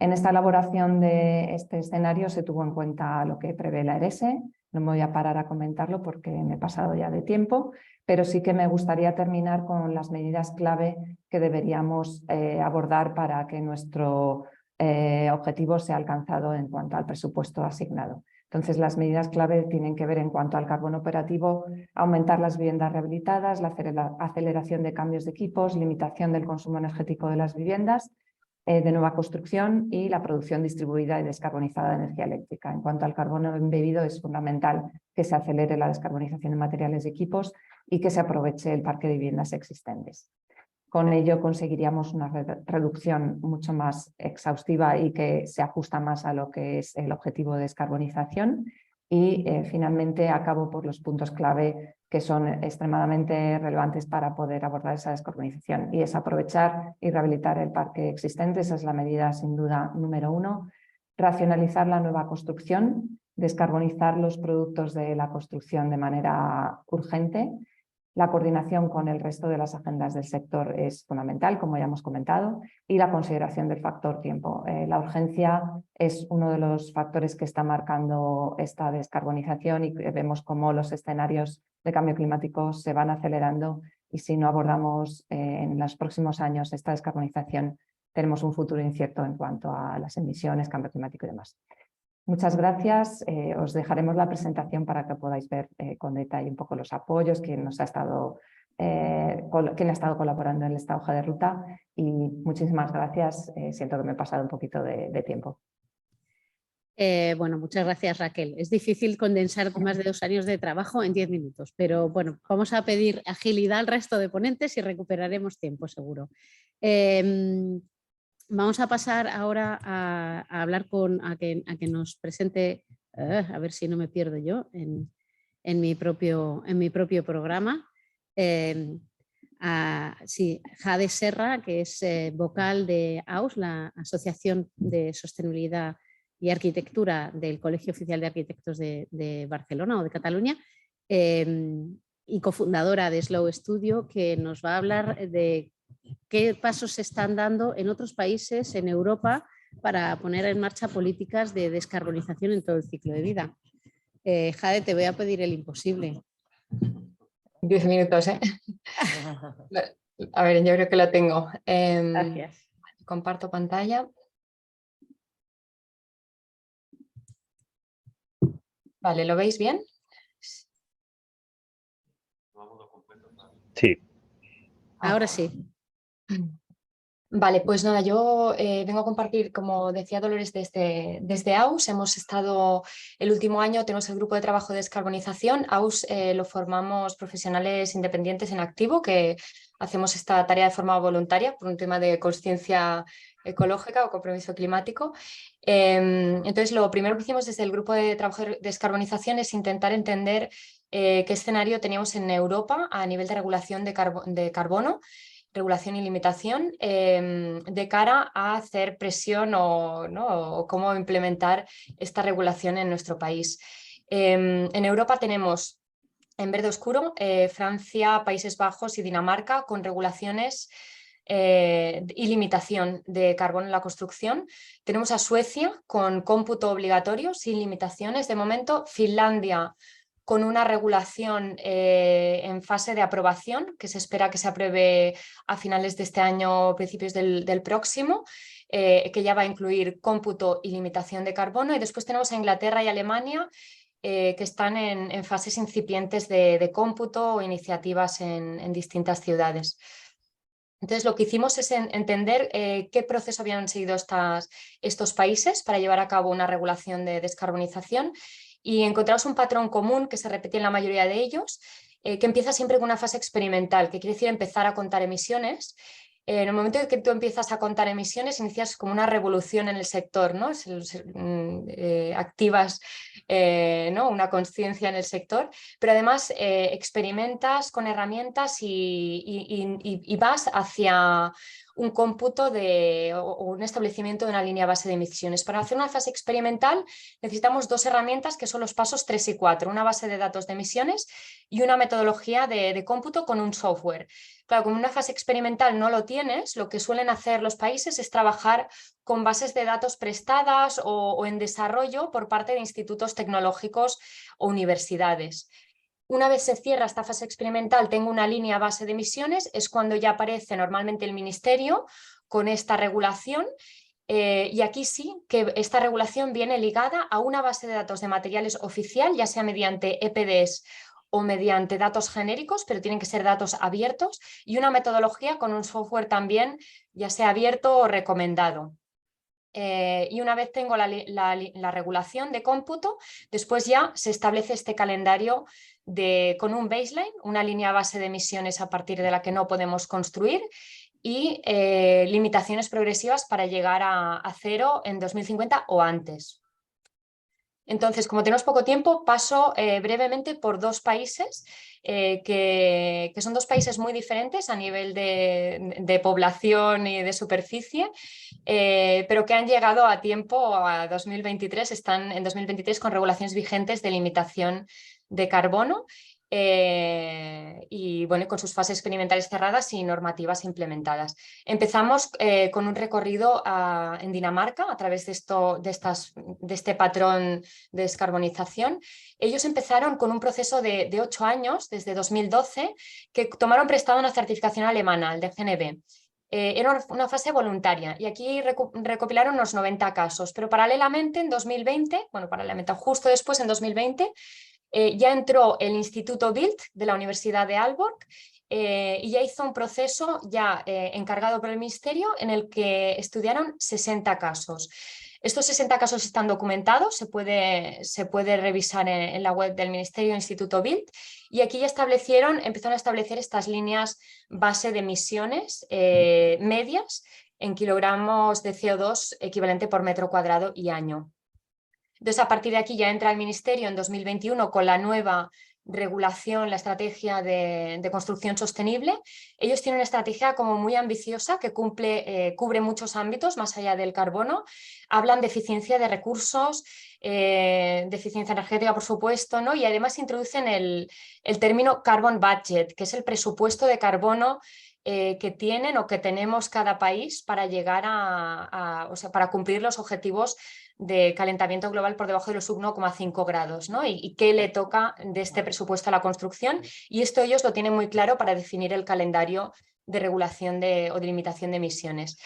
En esta elaboración de este escenario se tuvo en cuenta lo que prevé la ERES. No me voy a parar a comentarlo porque me he pasado ya de tiempo, pero sí que me gustaría terminar con las medidas clave que deberíamos abordar para que nuestro objetivo sea alcanzado en cuanto al presupuesto asignado. Entonces, las medidas clave tienen que ver en cuanto al carbono operativo, aumentar las viviendas rehabilitadas, la aceleración de cambios de equipos, limitación del consumo energético de las viviendas, de nueva construcción y la producción distribuida y descarbonizada de energía eléctrica. En cuanto al carbono embebido, es fundamental que se acelere la descarbonización de materiales y equipos y que se aproveche el parque de viviendas existentes. Con ello conseguiríamos una reducción mucho más exhaustiva y que se ajusta más a lo que es el objetivo de descarbonización. Y finalmente acabo por los puntos clave que son extremadamente relevantes para poder abordar esa descarbonización, y es aprovechar y rehabilitar el parque existente. Esa es la medida sin duda número 1. Racionalizar la nueva construcción, descarbonizar los productos de la construcción de manera urgente. La coordinación con el resto de las agendas del sector es fundamental, como ya hemos comentado, y la consideración del factor tiempo. La urgencia es uno de los factores que está marcando esta descarbonización, y vemos cómo los escenarios de cambio climático se van acelerando, y si no abordamos en los próximos años esta descarbonización, tenemos un futuro incierto en cuanto a las emisiones, cambio climático y demás. Muchas gracias. Os dejaremos la presentación para que podáis ver con detalle un poco los apoyos, quién ha estado colaborando en esta hoja de ruta, y muchísimas gracias. Siento que me he pasado un poquito de tiempo. Bueno, muchas gracias, Raquel. Es difícil condensar más de 2 años de trabajo en 10 minutos, pero bueno, vamos a pedir agilidad al resto de ponentes y recuperaremos tiempo, seguro. Vamos a pasar ahora a hablar a que nos presente, a ver si no me pierdo yo en mi propio programa. Sí, Jade Serra, que es vocal de AUS, la Asociación de Sostenibilidad y Arquitectura del Colegio Oficial de Arquitectos de Barcelona o de Cataluña, y cofundadora de Slow Studio, que nos va a hablar de qué pasos se están dando en otros países en Europa para poner en marcha políticas de descarbonización en todo el ciclo de vida. Jade, te voy a pedir el imposible. 10 minutos, ¿eh? A ver, yo creo que lo tengo. Gracias. Comparto pantalla. Vale, ¿lo veis bien? Sí. Ahora sí. Vale, pues nada, yo vengo a compartir, como decía Dolores, desde AUS. Hemos estado el último año, tenemos el grupo de trabajo de descarbonización. AUS lo formamos profesionales independientes en activo, que hacemos esta tarea de forma voluntaria por un tema de conciencia ecológica o compromiso climático. Entonces, lo primero que hicimos desde el grupo de trabajo de descarbonización es intentar entender qué escenario teníamos en Europa a nivel de regulación de carbono, regulación y limitación, de cara a hacer presión o cómo implementar esta regulación en nuestro país. En Europa tenemos en verde oscuro Francia, Países Bajos y Dinamarca con regulaciones y limitación de carbono en la construcción. Tenemos a Suecia con cómputo obligatorio sin limitaciones de momento, Finlandia con una regulación en fase de aprobación, que se espera que se apruebe a finales de este año, principios del próximo, que ya va a incluir cómputo y limitación de carbono. Y después tenemos a Inglaterra y Alemania, que están en fases incipientes de cómputo o iniciativas en distintas ciudades. Entonces, lo que hicimos es entender qué proceso habían seguido estos países para llevar a cabo una regulación de descarbonización, y encontramos un patrón común que se repetía en la mayoría de ellos, que empieza siempre con una fase experimental, que quiere decir empezar a contar emisiones. En el momento en que tú empiezas a contar emisiones, inicias como una revolución en el sector, ¿no? Activas ¿no? una conciencia en el sector, pero además experimentas con herramientas y vas hacia un cómputo o un establecimiento de una línea base de emisiones. Para hacer una fase experimental necesitamos 2 herramientas, que son los pasos 3 y 4, una base de datos de emisiones y una metodología de cómputo con un software. Claro, como una fase experimental no lo tienes, lo que suelen hacer los países es trabajar con bases de datos prestadas o en desarrollo por parte de institutos tecnológicos o universidades. Una vez se cierra esta fase experimental, tengo una línea base de emisiones, es cuando ya aparece normalmente el ministerio con esta regulación, y aquí sí que esta regulación viene ligada a una base de datos de materiales oficial, ya sea mediante EPDs o mediante datos genéricos, pero tienen que ser datos abiertos, y una metodología con un software también, ya sea abierto o recomendado. Y una vez tengo la regulación de cómputo, después ya se establece este calendario con un baseline, una línea base de emisiones a partir de la que no podemos construir, y limitaciones progresivas para llegar a 0 en 2050 o antes. Entonces, como tenemos poco tiempo, paso brevemente por dos países que son dos países muy diferentes a nivel de población y de superficie, pero que han llegado a tiempo a 2023, están en 2023 con regulaciones vigentes de limitación de carbono. Y bueno, con sus fases experimentales cerradas y normativas implementadas. Empezamos con un recorrido en Dinamarca a través de este patrón de descarbonización. Ellos empezaron con un proceso de 8 años, desde 2012, que tomaron prestado una certificación alemana, el de GNB. Era una fase voluntaria y aquí recopilaron unos 90 casos, pero paralelamente en 2020, bueno, paralelamente justo después en 2020, ya entró el Instituto Bild de la Universidad de Aalborg y ya hizo un proceso ya encargado por el Ministerio en el que estudiaron 60 casos. Estos 60 casos están documentados, se puede revisar en la web del Ministerio Instituto Bild, y aquí ya empezaron a establecer estas líneas base de emisiones medias en kilogramos de CO2 equivalente por metro cuadrado y año. Entonces, a partir de aquí ya entra el Ministerio en 2021 con la nueva regulación, la estrategia de construcción sostenible. Ellos tienen una estrategia como muy ambiciosa que cubre muchos ámbitos más allá del carbono. Hablan de eficiencia de recursos, de eficiencia energética, por supuesto, ¿no? Y además introducen el término carbon budget, que es el presupuesto de carbono que tienen o que tenemos cada país para llegar o sea, para cumplir los objetivos de calentamiento global por debajo de los 1,5 grados, ¿no? Y qué le toca de este presupuesto a la construcción, y esto ellos lo tienen muy claro para definir el calendario de regulación o de limitación de emisiones.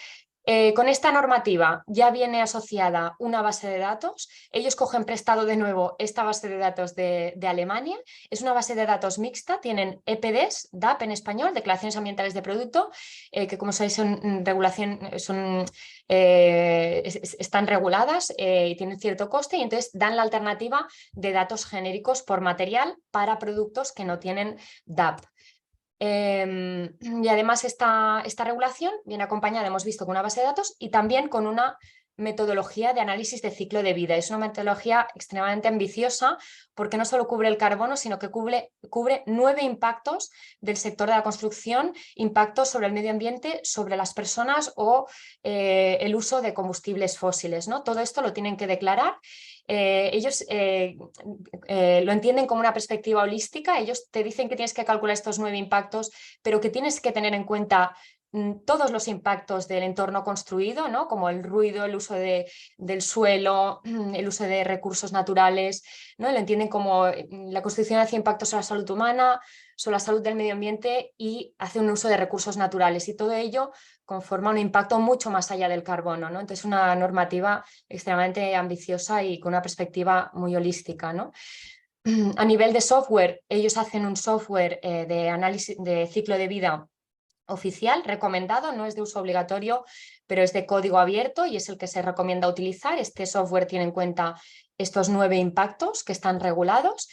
Con esta normativa ya viene asociada una base de datos. Ellos cogen prestado de nuevo esta base de datos de Alemania. Es una base de datos mixta, tienen EPDs, DAP en español, Declaraciones Ambientales de Producto, que como sabéis están reguladas y tienen cierto coste, y entonces dan la alternativa de datos genéricos por material para productos que no tienen DAP. Y además esta regulación viene acompañada, hemos visto, con una base de datos y también con una metodología de análisis de ciclo de vida. Es una metodología extremadamente ambiciosa porque no solo cubre el carbono, sino que cubre 9 impactos del sector de la construcción, impactos sobre el medio ambiente, sobre las personas o el uso de combustibles fósiles, ¿no? Todo esto lo tienen que declarar. Ellos lo entienden como una perspectiva holística. Ellos te dicen que tienes que calcular estos 9 impactos, pero que tienes que tener en cuenta todos los impactos del entorno construido, ¿no? Como el ruido, el uso del suelo, el uso de recursos naturales, ¿no? Lo entienden como la construcción hace impactos sobre la salud humana, sobre la salud del medio ambiente y hace un uso de recursos naturales, y todo ello conforma un impacto mucho más allá del carbono, ¿no? Entonces, una normativa extremadamente ambiciosa y con una perspectiva muy holística, ¿no? A nivel de software, ellos hacen un software de análisis de ciclo de vida oficial, recomendado, no es de uso obligatorio, pero es de código abierto y es el que se recomienda utilizar. Este software tiene en cuenta estos 9 impactos que están regulados.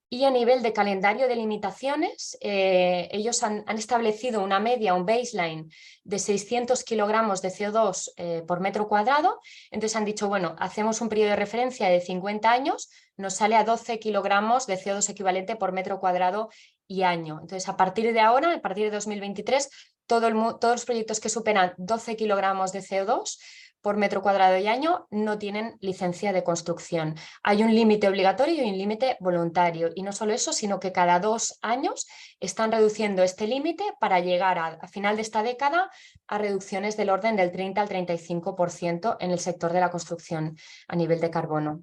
Y a nivel de calendario de limitaciones, ellos han establecido una media, un baseline de 600 kilogramos de CO2 por metro cuadrado. Entonces han dicho, bueno, hacemos un periodo de referencia de 50 años, nos sale a 12 kilogramos de CO2 equivalente por metro cuadrado y año. Entonces, a partir de ahora, a partir de 2023, todos los proyectos que superan 12 kilogramos de CO2 por metro cuadrado y año no tienen licencia de construcción. Hay un límite obligatorio y un límite voluntario. Y no solo eso, sino que cada 2 años están reduciendo este límite para llegar a final de esta década a reducciones del orden del 30 al 35% en el sector de la construcción a nivel de carbono.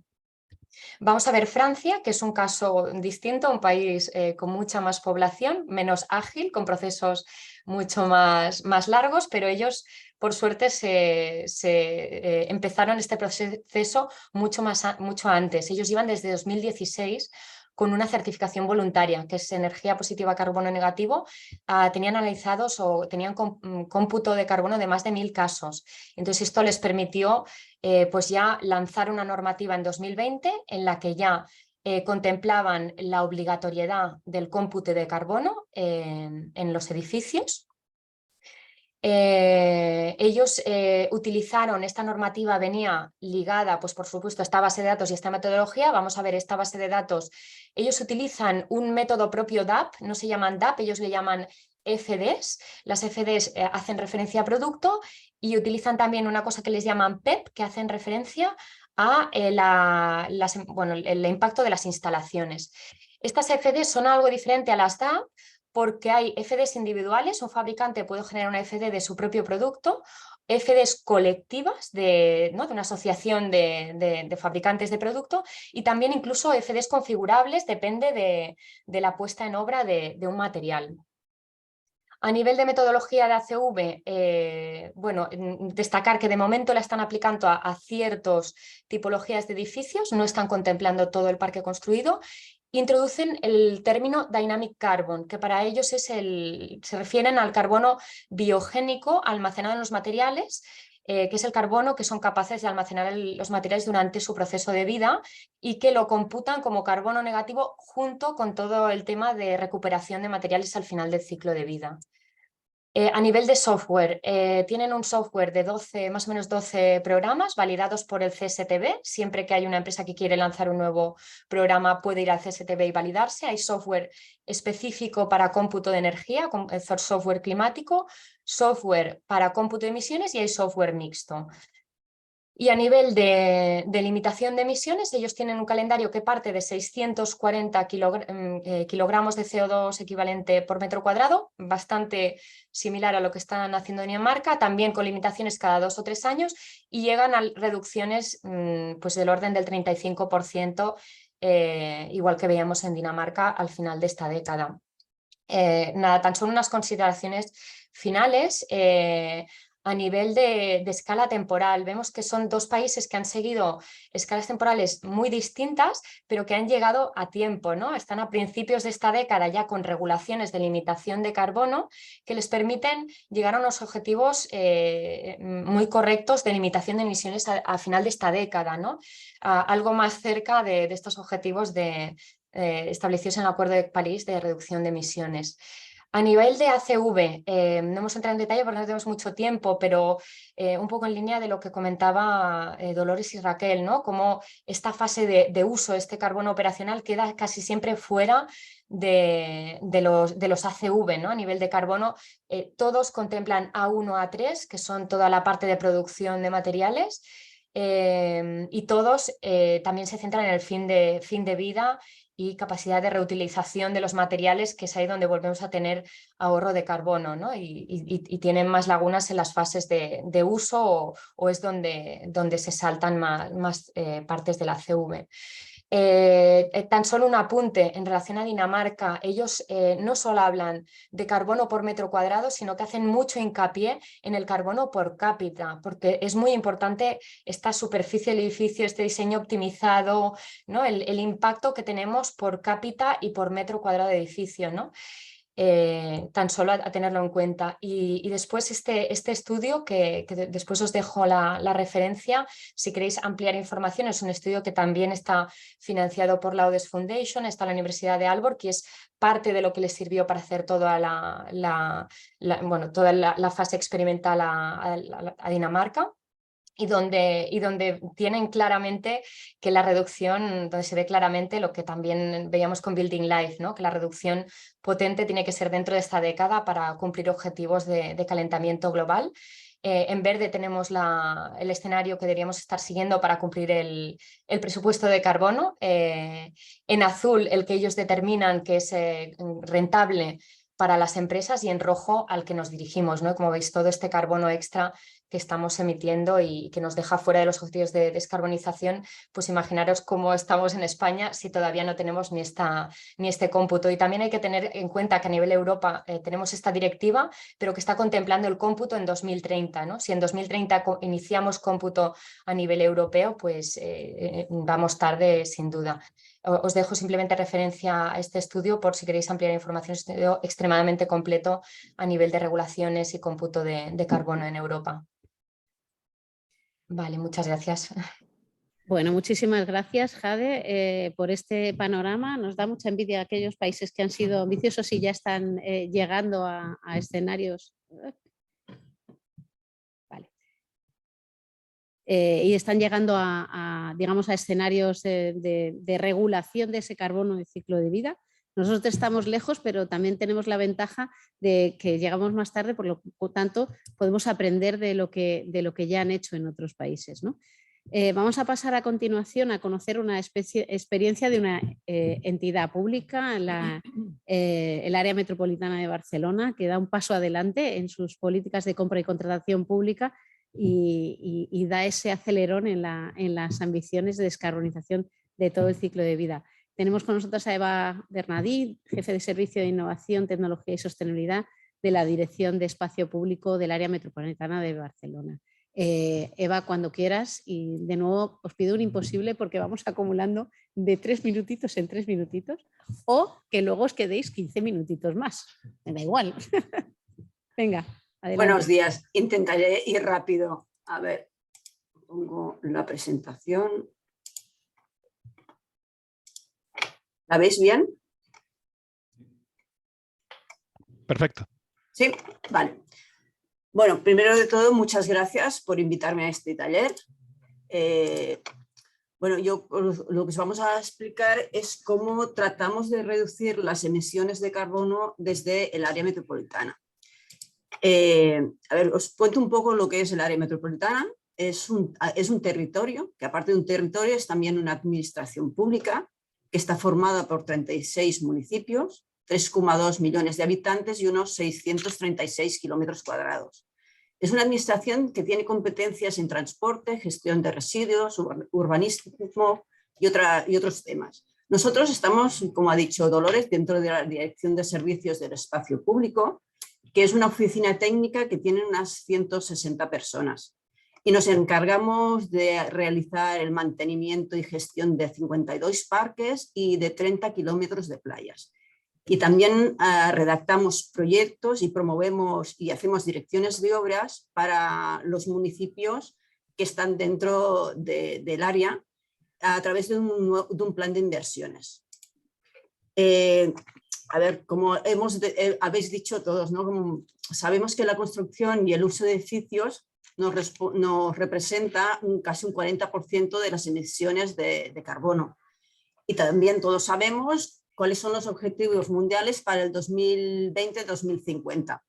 Vamos a ver Francia, que es un caso distinto, un país con mucha más población, menos ágil, con procesos mucho más largos, pero ellos, por suerte, empezaron este proceso mucho antes. Ellos llevan desde 2016 con una certificación voluntaria, que es energía positiva, carbono negativo. Tenían analizados o tenían cómputo de carbono de más de 1000 casos. Entonces esto les permitió pues ya lanzar una normativa en 2020 en la que ya contemplaban la obligatoriedad del cómputo de carbono en los edificios. Ellos utilizaron, esta normativa venía ligada, pues por supuesto, a esta base de datos y esta metodología. Vamos a ver esta base de datos. Ellos utilizan un método propio DAP, no se llaman DAP, ellos le llaman FDs. Las FDs hacen referencia a producto y utilizan también una cosa que les llaman PEP, que hacen referencia a el impacto de las instalaciones. Estas FDs son algo diferente a las DAP, porque hay FDs individuales, un fabricante puede generar una FD de su propio producto, FDs colectivas de una asociación de fabricantes de producto y también incluso FDs configurables, depende de la puesta en obra de un material. A nivel de metodología de ACV, destacar que de momento la están aplicando a ciertas tipologías de edificios, no están contemplando todo el parque construido. Introducen el término Dynamic Carbon, que para ellos se refieren al carbono biogénico almacenado en los materiales, que es el carbono que son capaces de almacenar los materiales durante su proceso de vida y que lo computan como carbono negativo junto con todo el tema de recuperación de materiales al final del ciclo de vida. A nivel de software, tienen un software de más o menos 12 programas validados por el CSTB. Siempre que hay una empresa que quiere lanzar un nuevo programa puede ir al CSTB y validarse. Hay software específico para cómputo de energía, software climático, software para cómputo de emisiones y hay software mixto. Y a nivel de limitación de emisiones, ellos tienen un calendario que parte de 640 kilogramos de CO2 equivalente por metro cuadrado, bastante similar a lo que están haciendo en Dinamarca, también con limitaciones cada 2 o 3 años y llegan a reducciones pues del orden del 35%, igual que veíamos en Dinamarca al final de esta década. Tan solo unas consideraciones finales. A nivel de escala temporal, vemos que son 2 países que han seguido escalas temporales muy distintas, pero que han llegado a tiempo, ¿no? Están a principios de esta década ya con regulaciones de limitación de carbono que les permiten llegar a unos objetivos muy correctos de limitación de emisiones a final de esta década, ¿no? Algo más cerca de estos objetivos establecidos en el Acuerdo de París de reducción de emisiones. A nivel de ACV, no hemos entrado en detalle porque no tenemos mucho tiempo, pero un poco en línea de lo que comentaba Dolores y Raquel, ¿no? Cómo esta fase de uso, este carbono operacional, queda casi siempre fuera de los ACV, ¿no? A nivel de carbono, todos contemplan A1, A3, que son toda la parte de producción de materiales, y todos también se centran en el fin de vida y capacidad de reutilización de los materiales, que es ahí donde volvemos a tener ahorro de carbono, ¿no? y tienen más lagunas en las fases de uso o es donde se saltan más partes de la CV. Tan solo un apunte en relación a Dinamarca, ellos no solo hablan de carbono por metro cuadrado, sino que hacen mucho hincapié en el carbono por cápita, porque es muy importante esta superficie del edificio, este diseño optimizado, ¿no? El impacto que tenemos por cápita y por metro cuadrado de edificio, ¿no? Tan solo a tenerlo en cuenta. Y después este estudio, que después os dejo la referencia, si queréis ampliar información, es un estudio que también está financiado por la Odes Foundation, está en la Universidad de Aalborg, y es parte de lo que les sirvió para hacer toda toda la fase experimental a Dinamarca. Y donde tienen claramente que la reducción, donde se ve claramente lo que también veíamos con Building Life, ¿no? Que la reducción potente tiene que ser dentro de esta década para cumplir objetivos de calentamiento global. En verde tenemos el escenario que deberíamos estar siguiendo para cumplir el presupuesto de carbono. En azul, el que ellos determinan que es rentable para las empresas, y en rojo al que nos dirigimos, ¿no? Como veis, todo este carbono extra que estamos emitiendo y que nos deja fuera de los objetivos de descarbonización, pues imaginaros cómo estamos en España si todavía no tenemos ni este cómputo. Y también hay que tener en cuenta que a nivel Europa tenemos esta directiva, pero que está contemplando el cómputo en 2030, ¿no? Si en 2030 iniciamos cómputo a nivel europeo, pues vamos tarde sin duda. Os dejo simplemente referencia a este estudio por si queréis ampliar información. Es un estudio extremadamente completo a nivel de regulaciones y cómputo de carbono en Europa. Vale, muchas gracias. Bueno, muchísimas gracias, Jade, por este panorama. Nos da mucha envidia a aquellos países que han sido ambiciosos y ya están llegando a escenarios y están llegando digamos, a escenarios de regulación de ese carbono de ciclo de vida. Nosotros estamos lejos, pero también tenemos la ventaja de que llegamos más tarde, por lo tanto podemos aprender de lo que ya han hecho en otros países, ¿no? Vamos a pasar a continuación a conocer una experiencia de una entidad pública, el área metropolitana de Barcelona, que da un paso adelante en sus políticas de compra y contratación pública y da ese acelerón en las ambiciones de descarbonización de todo el ciclo de vida. Tenemos con nosotros a Eva Bernadí, jefe de Servicio de Innovación, Tecnología y Sostenibilidad de la Dirección de Espacio Público del área metropolitana de Barcelona. Eva, cuando quieras, y de nuevo os pido un imposible porque vamos acumulando de 3 minutitos en 3 minutitos o que luego os quedéis 15 minutitos más, me da igual. Venga, adelante. Buenos días, intentaré ir rápido. A ver, pongo la presentación. ¿La veis bien? Perfecto. Sí, vale. Bueno, primero de todo, muchas gracias por invitarme a este taller. Bueno, lo que os vamos a explicar es cómo tratamos de reducir las emisiones de carbono desde el área metropolitana. A ver, os cuento un poco lo que es el área metropolitana. Es un territorio, que aparte de un territorio es también una administración pública, que está formada por 36 municipios, 3,2 millones de habitantes y unos 636 kilómetros cuadrados. Es una administración que tiene competencias en transporte, gestión de residuos, urbanismo y otros temas. Nosotros estamos, como ha dicho Dolores, dentro de la Dirección de Servicios del Espacio Público, que es una oficina técnica que tiene unas 160 personas. Y nos encargamos de realizar el mantenimiento y gestión de 52 parques y de 30 kilómetros de playas. Y también redactamos proyectos y promovemos y hacemos direcciones de obras para los municipios que están dentro del área a través de un plan de inversiones. A ver, como habéis dicho todos, ¿no? Como sabemos que la construcción y el uso de edificios nos representa casi un 40% de las emisiones de carbono. Y también todos sabemos cuáles son los objetivos mundiales para el 2020-2050.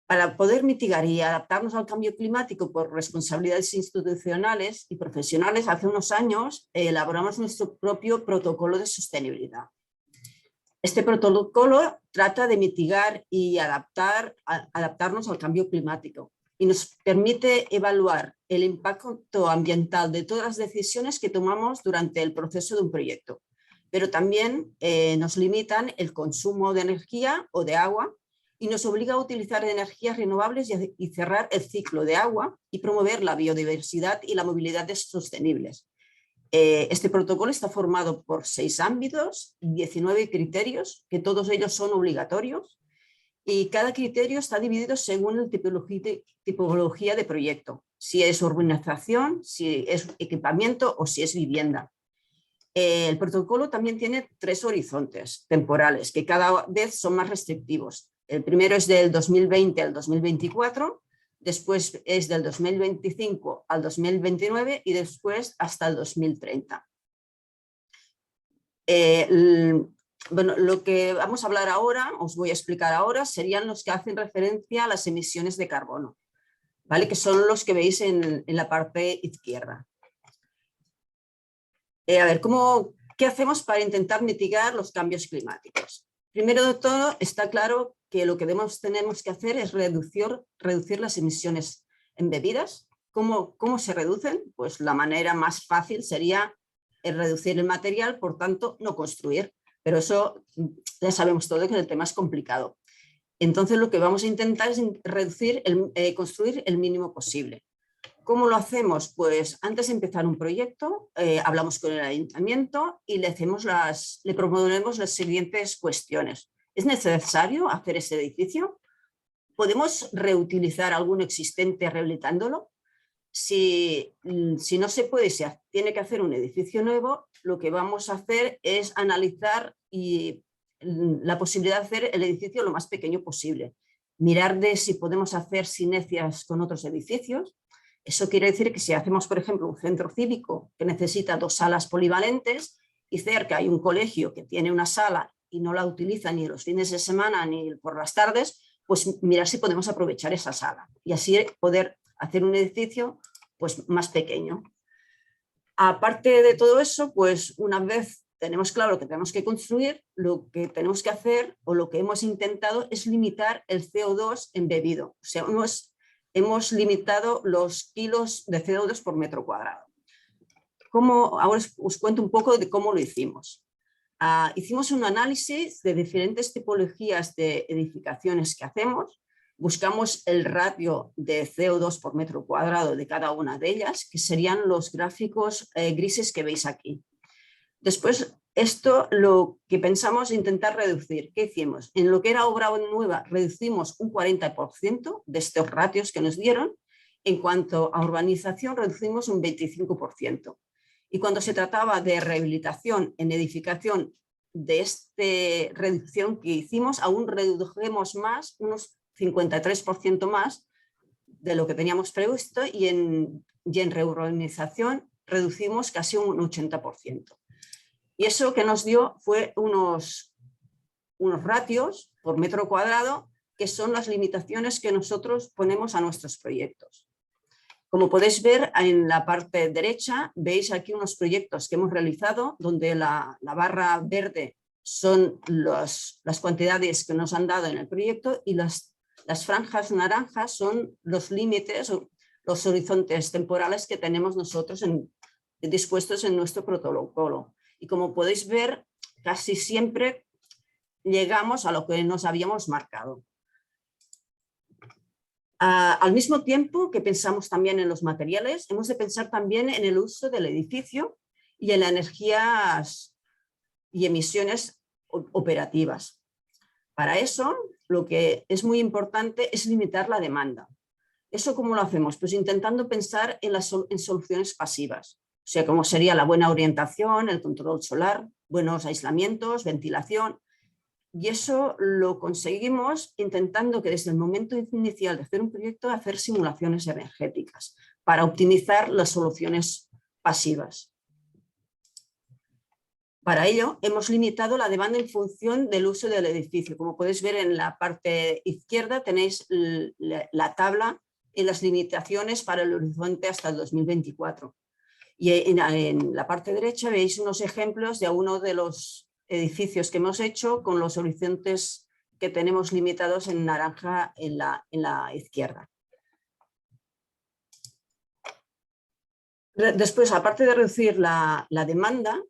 Para poder mitigar y adaptarnos al cambio climático por responsabilidades institucionales y profesionales, hace unos años elaboramos nuestro propio protocolo de sostenibilidad. Este protocolo trata de mitigar y adaptarnos al cambio climático y nos permite evaluar el impacto ambiental de todas las decisiones que tomamos durante el proceso de un proyecto. Pero también nos limitan el consumo de energía o de agua y nos obliga a utilizar energías renovables y cerrar el ciclo de agua y promover la biodiversidad y la movilidad sostenibles. Este protocolo está formado por 6 ámbitos, 19 criterios, que todos ellos son obligatorios, y cada criterio está dividido según la tipología de proyecto, si es urbanización, si es equipamiento o si es vivienda. El protocolo también tiene 3 horizontes temporales, que cada vez son más restrictivos. El primero es del 2020 al 2024, después es del 2025 al 2029 y después hasta el 2030. Bueno, lo que vamos a hablar ahora, os voy a explicar ahora, serían los que hacen referencia a las emisiones de carbono, ¿vale? Que son los que veis en la parte izquierda. A ver, ¿qué hacemos para intentar mitigar los cambios climáticos? Primero de todo, está claro que lo que tenemos que hacer es reducir las emisiones embebidas. ¿Cómo se reducen? Pues la manera más fácil sería reducir el material, por tanto, no construir. Pero eso ya sabemos todo que el tema es complicado. Entonces lo que vamos a intentar es construir el mínimo posible. ¿Cómo lo hacemos? Pues antes de empezar un proyecto, hablamos con el ayuntamiento y le promovemos las siguientes cuestiones. ¿Es necesario hacer ese edificio? ¿Podemos reutilizar alguno existente rehabilitándolo? Si no se puede, si tiene que hacer un edificio nuevo, lo que vamos a hacer es analizar la posibilidad de hacer el edificio lo más pequeño posible. Mirar de si podemos hacer sinergias con otros edificios. Eso quiere decir que si hacemos, por ejemplo, un centro cívico que necesita 2 salas polivalentes y cerca hay un colegio que tiene una sala y no la utiliza ni los fines de semana ni por las tardes, pues mirar si podemos aprovechar esa sala y así poder hacer un edificio pues, más pequeño. Aparte de todo eso, pues una vez tenemos claro lo que tenemos que construir, lo que tenemos que hacer o lo que hemos intentado es limitar el CO2 embebido. O sea, hemos limitado los kilos de CO2 por metro cuadrado. Ahora os cuento un poco de cómo lo hicimos. Hicimos un análisis de diferentes tipologías de edificaciones que hacemos. Buscamos el ratio de CO2 por metro cuadrado de cada una de ellas, que serían los gráficos grises que veis aquí. Después, esto lo que pensamos intentar reducir. ¿Qué hicimos? En lo que era obra nueva, reducimos un 40% de estos ratios que nos dieron. En cuanto a urbanización, reducimos un 25%. Y cuando se trataba de rehabilitación en edificación, de esta reducción que hicimos, aún redujimos más, unos 53% más de lo que teníamos previsto, y en reurbanización reducimos casi un 80%. Y eso que nos dio fue unos ratios por metro cuadrado que son las limitaciones que nosotros ponemos a nuestros proyectos. Como podéis ver en la parte derecha, veis aquí unos proyectos que hemos realizado donde la barra verde son las cuantidades que nos han dado en el proyecto y las franjas naranjas son los límites o los horizontes temporales que tenemos nosotros dispuestos en nuestro protocolo. Y como podéis ver, casi siempre llegamos a lo que nos habíamos marcado. Al mismo tiempo que pensamos también en los materiales, hemos de pensar también en el uso del edificio y en las energías y emisiones operativas. Para eso, lo que es muy importante es limitar la demanda. ¿Eso cómo lo hacemos? Pues intentando pensar en soluciones pasivas. O sea, como sería la buena orientación, el control solar, buenos aislamientos, ventilación. Y eso lo conseguimos intentando que desde el momento inicial de hacer un proyecto, hacer simulaciones energéticas para optimizar las soluciones pasivas. Para ello, hemos limitado la demanda en función del uso del edificio. Como podéis ver en la parte izquierda, tenéis la tabla y las limitaciones para el horizonte hasta el 2024. Y en la parte derecha veis unos ejemplos de uno de los edificios que hemos hecho con los horizontes que tenemos limitados en naranja en la izquierda. Después, aparte de reducir la demanda,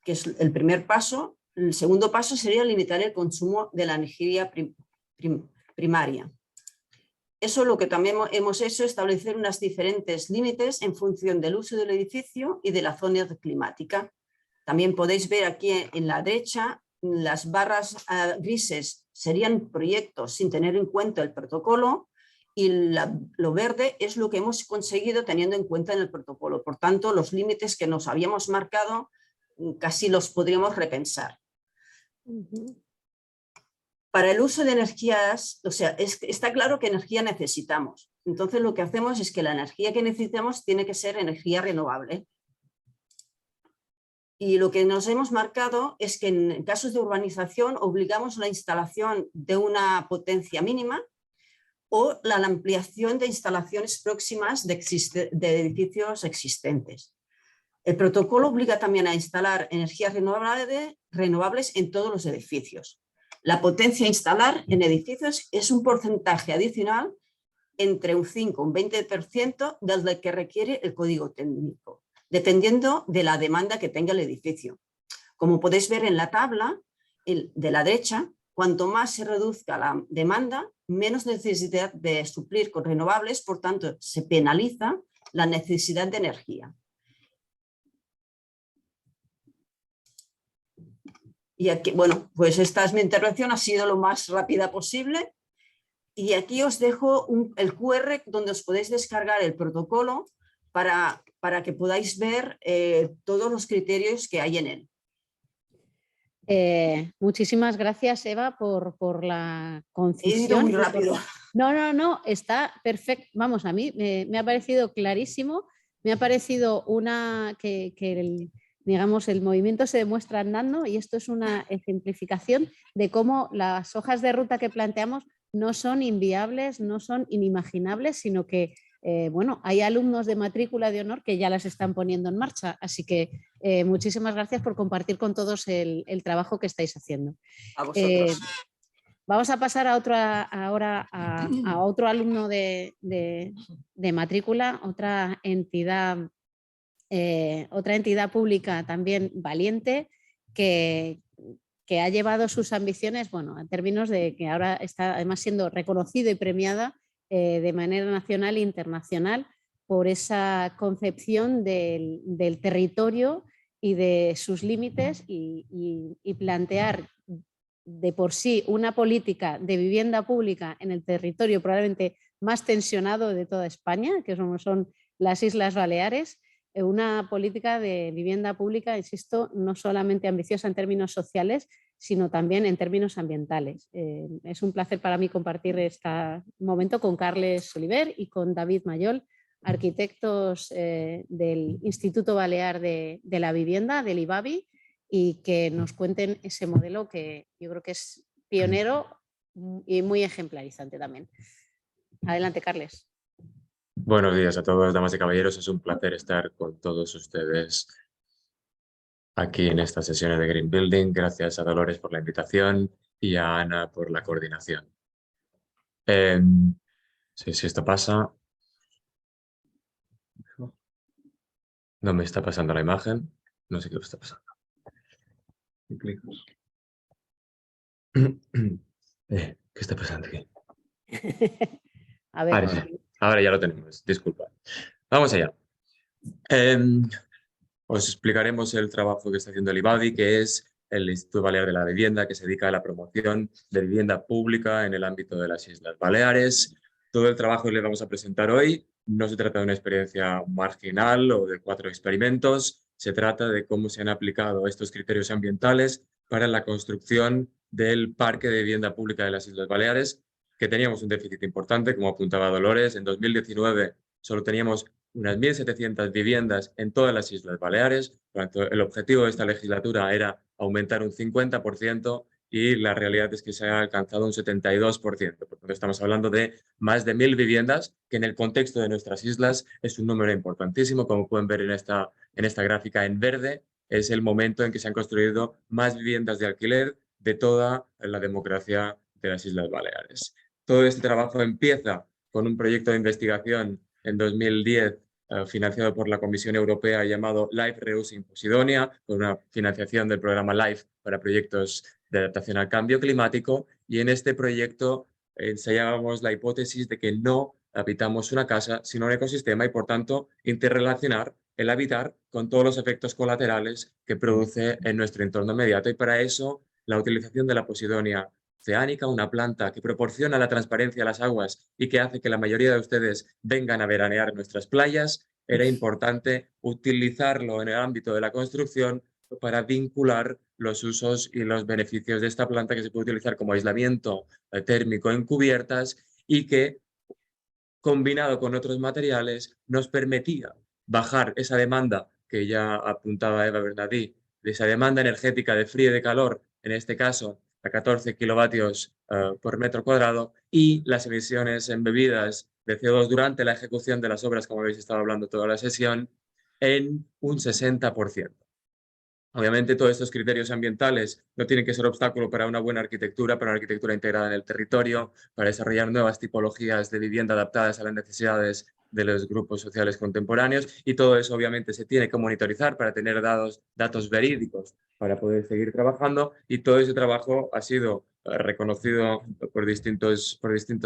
que es el primer paso, el segundo paso sería limitar el consumo de la energía primaria. Eso lo que también hemos hecho es establecer unos diferentes límites en función del uso del edificio y de la zona climática. También podéis ver aquí en la derecha, las barras grises serían proyectos sin tener en cuenta el protocolo y lo verde es lo que hemos conseguido teniendo en cuenta en el protocolo. Por tanto, los límites que nos habíamos marcado casi los podríamos repensar. Para el uso de energías, o sea, está claro qué energía necesitamos. Entonces lo que hacemos es que la energía que necesitamos tiene que ser energía renovable. Y lo que nos hemos marcado es que en casos de urbanización obligamos la instalación de una potencia mínima o la ampliación de instalaciones próximas de edificios existentes. El protocolo obliga también a instalar energías renovables en todos los edificios. La potencia a instalar en edificios es un porcentaje adicional entre un 5 y un 20% del que requiere el código técnico, dependiendo de la demanda que tenga el edificio. Como podéis ver en la tabla de la derecha, cuanto más se reduzca la demanda, menos necesidad de suplir con renovables, por tanto, se penaliza la necesidad de energía. Y aquí, bueno, pues esta es mi intervención, ha sido lo más rápida posible. Y aquí os dejo el QR donde os podéis descargar el protocolo para que podáis ver todos los criterios que hay en él. Muchísimas gracias, Eva, por la concisión. He ido muy rápido. No, está perfecto. Vamos, a mí me ha parecido clarísimo, me ha parecido digamos, el movimiento se demuestra andando y esto es una ejemplificación de cómo las hojas de ruta que planteamos no son inviables, no son inimaginables, sino que bueno, hay alumnos de matrícula de honor que ya las están poniendo en marcha. Así que muchísimas gracias por compartir con todos el trabajo que estáis haciendo. A vosotros. Vamos a pasar ahora a otro alumno de matrícula, otra entidad pública también valiente que ha llevado sus ambiciones, bueno, en términos de que ahora está además siendo reconocida y premiada de manera nacional e internacional por esa concepción del territorio y de sus límites y plantear de por sí una política de vivienda pública en el territorio probablemente más tensionado de toda España, que son las Islas Baleares, una política de vivienda pública, insisto, no solamente ambiciosa en términos sociales, sino también en términos ambientales. Es un placer para mí compartir este momento con Carles Oliver y con David Mayol, arquitectos del Instituto Balear de la Vivienda, del IBAVI, y que nos cuenten ese modelo que yo creo que es pionero y muy ejemplarizante también. Adelante, Carles. Buenos días a todos, damas y caballeros. Es un placer estar con todos ustedes aquí en estas sesiones de Green Building. Gracias a Dolores por la invitación y a Ana por la coordinación. Si esto pasa... No me está pasando la imagen. No sé qué está pasando. ¿Qué está pasando aquí? A ver. Ahora ya lo tenemos, disculpa. Vamos allá. Os explicaremos el trabajo que está haciendo el IBAVI, que es el Instituto Balear de la Vivienda, que se dedica a la promoción de vivienda pública en el ámbito de las Islas Baleares. Todo el trabajo que les vamos a presentar hoy no se trata de una experiencia marginal o de 4 experimentos, se trata de cómo se han aplicado estos criterios ambientales para la construcción del parque de vivienda pública de las Islas Baleares, que teníamos un déficit importante, como apuntaba Dolores. En 2019 solo teníamos unas 1.700 viviendas en todas las Islas Baleares. Por tanto, el objetivo de esta legislatura era aumentar un 50% y la realidad es que se ha alcanzado un 72%. Por tanto, estamos hablando de más de 1.000 viviendas, que en el contexto de nuestras islas es un número importantísimo. Como pueden ver en esta gráfica en verde, es el momento en que se han construido más viviendas de alquiler de toda la democracia de las Islas Baleares. Todo este trabajo empieza con un proyecto de investigación en 2010 financiado por la Comisión Europea llamado Life Reusing Posidonia, con una financiación del programa LIFE para proyectos de adaptación al cambio climático, y en este proyecto ensayábamos la hipótesis de que no habitamos una casa sino un ecosistema y por tanto interrelacionar el habitar con todos los efectos colaterales que produce en nuestro entorno inmediato, y para eso la utilización de la Posidonia oceánica, una planta que proporciona la transparencia a las aguas y que hace que la mayoría de ustedes vengan a veranear en nuestras playas, era importante utilizarlo en el ámbito de la construcción para vincular los usos y los beneficios de esta planta, que se puede utilizar como aislamiento térmico en cubiertas y que, combinado con otros materiales, nos permitía bajar esa demanda que ya apuntaba Eva Bernardí, de esa demanda energética de frío y de calor, en este caso a 14 kilovatios por metro cuadrado, y las emisiones embebidas de CO2 durante la ejecución de las obras, como habéis estado hablando toda la sesión, en un 60%. Obviamente todos estos criterios ambientales no tienen que ser obstáculo para una buena arquitectura, para una arquitectura integrada en el territorio, para desarrollar nuevas tipologías de vivienda adaptadas a las necesidades de los grupos sociales contemporáneos, y todo eso obviamente se tiene que monitorizar para tener datos verídicos para poder seguir trabajando, y todo ese trabajo ha sido reconocido por distintos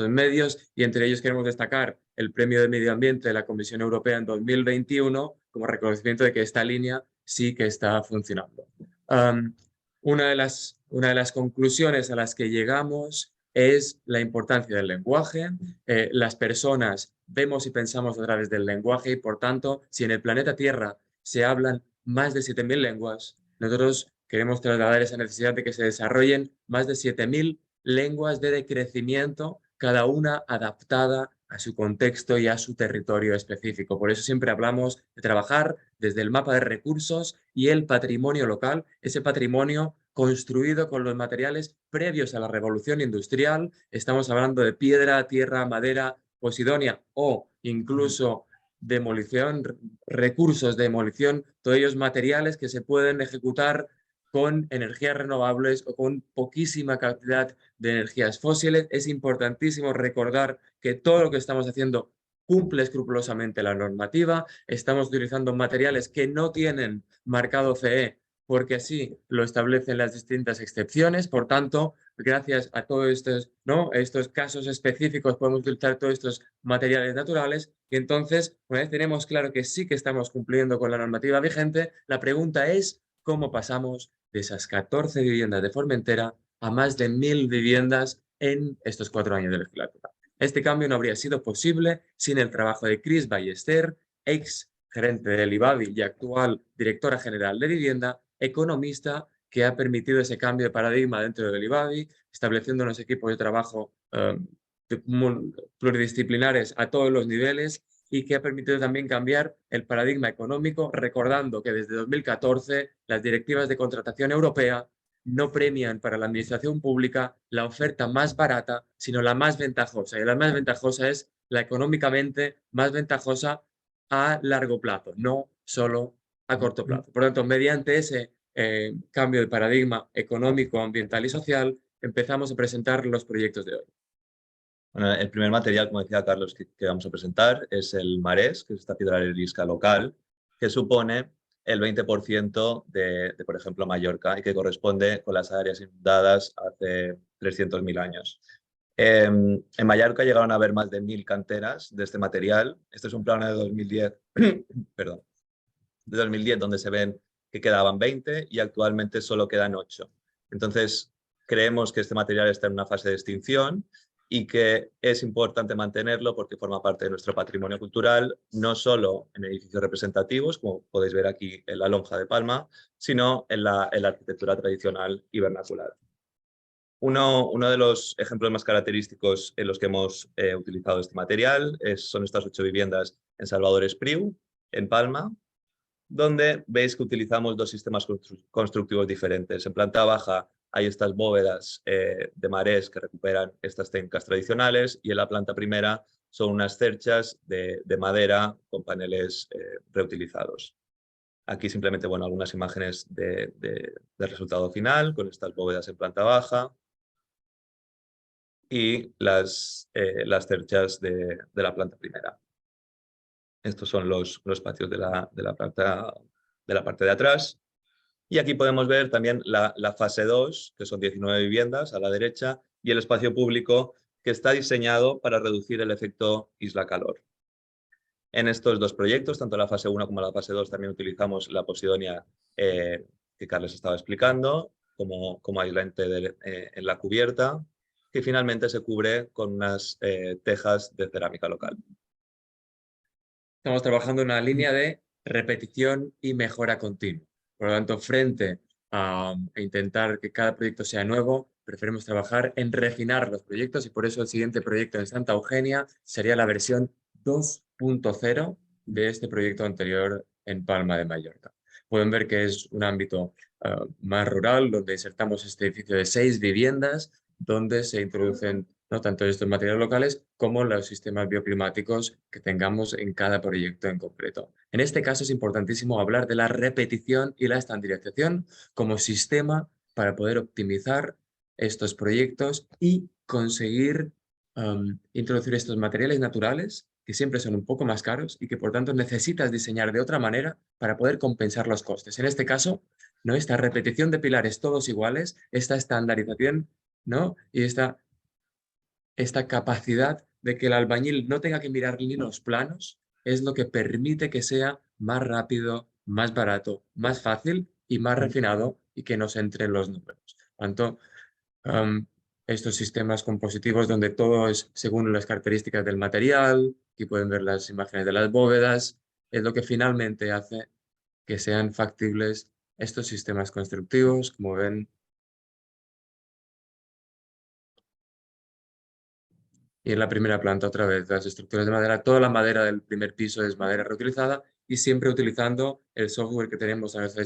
medios, y entre ellos queremos destacar el Premio de Medio Ambiente de la Comisión Europea en 2021 como reconocimiento de que esta línea sí que está funcionando. Una de las conclusiones a las que llegamos es la importancia del lenguaje. Las personas vemos y pensamos a través del lenguaje, y por tanto, si en el planeta Tierra se hablan más de 7.000 lenguas, nosotros queremos trasladar esa necesidad de que se desarrollen más de 7.000 lenguas de decrecimiento cada una adaptada a su contexto y a su territorio específico. Por eso siempre hablamos de trabajar desde el mapa de recursos y el patrimonio local, ese patrimonio construido con los materiales previos a la revolución industrial. Estamos hablando de piedra, tierra, madera, posidonia o incluso demolición, recursos de demolición, todos ellos materiales que se pueden ejecutar con energías renovables o con poquísima cantidad de energías fósiles. Es importantísimo recordar que todo lo que estamos haciendo cumple escrupulosamente la normativa. Estamos utilizando materiales que no tienen marcado CE porque así lo establecen las distintas excepciones. Por tanto, gracias a todos estos casos específicos podemos utilizar todos estos materiales naturales y entonces, una vez tenemos claro que sí que estamos cumpliendo con la normativa vigente, la pregunta es cómo pasamos de esas 14 viviendas de Formentera a más de 1000 viviendas en estos 4 años de legislatura. Este cambio no habría sido posible sin el trabajo de Cris Ballester, ex gerente del IBAVI y actual directora general de vivienda, economista, que ha permitido ese cambio de paradigma dentro del IBAVI, estableciendo unos equipos de trabajo pluridisciplinares a todos los niveles y que ha permitido también cambiar el paradigma económico, recordando que desde 2014 las directivas de contratación europea no premian para la administración pública la oferta más barata, sino la más ventajosa. Y la más ventajosa es la económicamente más ventajosa a largo plazo, no solo a corto plazo. Por lo tanto, mediante ese cambio de paradigma económico, ambiental y social, empezamos a presentar los proyectos de hoy. Bueno, el primer material, como decía Carlos, que vamos a presentar es el marés, que es esta piedra arenisca local, que supone el 20% de, por ejemplo, Mallorca y que corresponde con las áreas inundadas hace 300.000 años. En Mallorca llegaron a haber más de 1000 canteras de este material. Este es un plano de 2010, perdón, de 2010 donde se ven que quedaban 20 y actualmente solo quedan 8. Entonces, creemos que este material está en una fase de extinción y que es importante mantenerlo porque forma parte de nuestro patrimonio cultural, no solo en edificios representativos, como podéis ver aquí en la Lonja de Palma, sino en la arquitectura tradicional y vernacular. Uno de los ejemplos más característicos en los que hemos utilizado este material son estas 8 viviendas en Salvador Espriu, en Palma, donde veis que utilizamos 2 sistemas constructivos diferentes. En planta baja hay estas bóvedas de marés que recuperan estas técnicas tradicionales y en la planta primera son unas cerchas de madera con paneles reutilizados. Aquí simplemente algunas imágenes del resultado final con estas bóvedas en planta baja y las cerchas de la planta primera. Estos son los patios de la parte de atrás. Y aquí podemos ver también la fase 2, que son 19 viviendas a la derecha, y el espacio público que está diseñado para reducir el efecto isla calor. En estos 2 proyectos, tanto la fase 1 como la fase 2, también utilizamos la posidonia que Carles estaba explicando, como aislante en la cubierta, que finalmente se cubre con unas tejas de cerámica local. Estamos trabajando en una línea de repetición y mejora continua. Por lo tanto, frente a intentar que cada proyecto sea nuevo, preferimos trabajar en refinar los proyectos y por eso el siguiente proyecto en Santa Eugenia sería la versión 2.0 de este proyecto anterior en Palma de Mallorca. Pueden ver que es un ámbito más rural, donde insertamos este edificio de 6 viviendas, donde se introducen no tanto estos materiales locales como los sistemas bioclimáticos que tengamos en cada proyecto en concreto. En este caso es importantísimo hablar de la repetición y la estandarización como sistema para poder optimizar estos proyectos y conseguir introducir estos materiales naturales que siempre son un poco más caros y que por tanto necesitas diseñar de otra manera para poder compensar los costes. En este caso, ¿no? Esta repetición de pilares todos iguales, esta estandarización, ¿no? Y esta capacidad de que el albañil no tenga que mirar ni los planos es lo que permite que sea más rápido, más barato, más fácil y más refinado y que nos entren los números. Por tanto, estos sistemas compositivos donde todo es según las características del material, aquí pueden ver las imágenes de las bóvedas, es lo que finalmente hace que sean factibles estos sistemas constructivos, como ven. Y en la primera planta otra vez las estructuras de madera, toda la madera del primer piso es madera reutilizada y siempre utilizando el software que tenemos a nuestra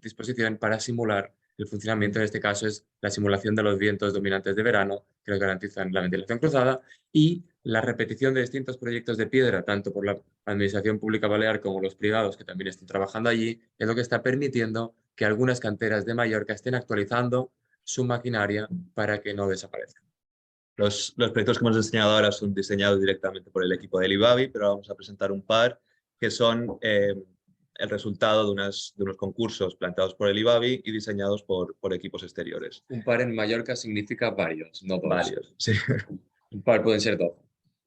disposición para simular el funcionamiento. En este caso es la simulación de los vientos dominantes de verano que nos garantizan la ventilación cruzada y la repetición de distintos proyectos de piedra, tanto por la Administración Pública Balear como los privados que también están trabajando allí, es lo que está permitiendo que algunas canteras de Mallorca estén actualizando su maquinaria para que no desaparezca. Los proyectos que hemos enseñado ahora son diseñados directamente por el equipo del IBABI, pero vamos a presentar un par que son el resultado de unos concursos planteados por el IBABI y diseñados por equipos exteriores. Un par en Mallorca significa varios, no dos. Varios, sí. Un par pueden ser dos.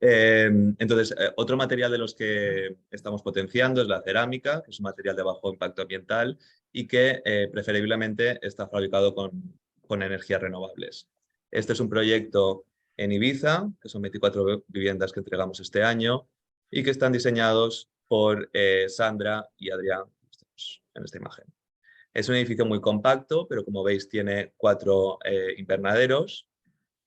Entonces, otro material de los que estamos potenciando es la cerámica, que es un material de bajo impacto ambiental y que preferiblemente está fabricado con energías renovables. Este es un proyecto en Ibiza, que son 24 viviendas que entregamos este año y que están diseñados por Sandra y Adrián en esta imagen. Es un edificio muy compacto, pero como veis tiene 4 invernaderos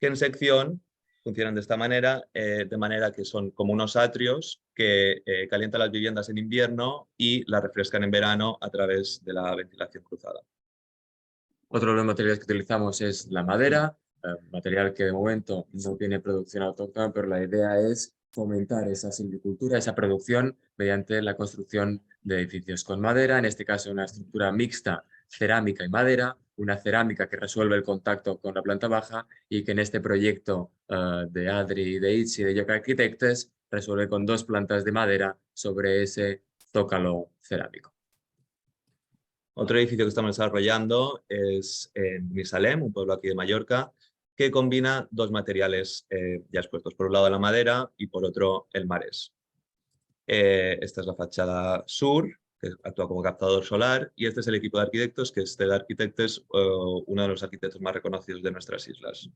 que en sección funcionan de esta manera, de manera que son como unos atrios que calientan las viviendas en invierno y las refrescan en verano a través de la ventilación cruzada. Otro de los materiales que utilizamos es la madera, material que de momento no tiene producción autóctona, pero la idea es fomentar esa silvicultura, esa producción mediante la construcción de edificios con madera, en este caso una estructura mixta, cerámica y madera, una cerámica que resuelve el contacto con la planta baja y que en este proyecto de Adri, de Itzi, de Yoka Architects, resuelve con 2 plantas de madera sobre ese zócalo cerámico. Otro edificio que estamos desarrollando es en Misalem, un pueblo aquí de Mallorca, que combina 2 materiales ya expuestos. Por un lado la madera y por otro el marés. Esta es la fachada sur, que actúa como captador solar, y este es el equipo de arquitectos, que es TED Architects, uno de los arquitectos más reconocidos de nuestras islas.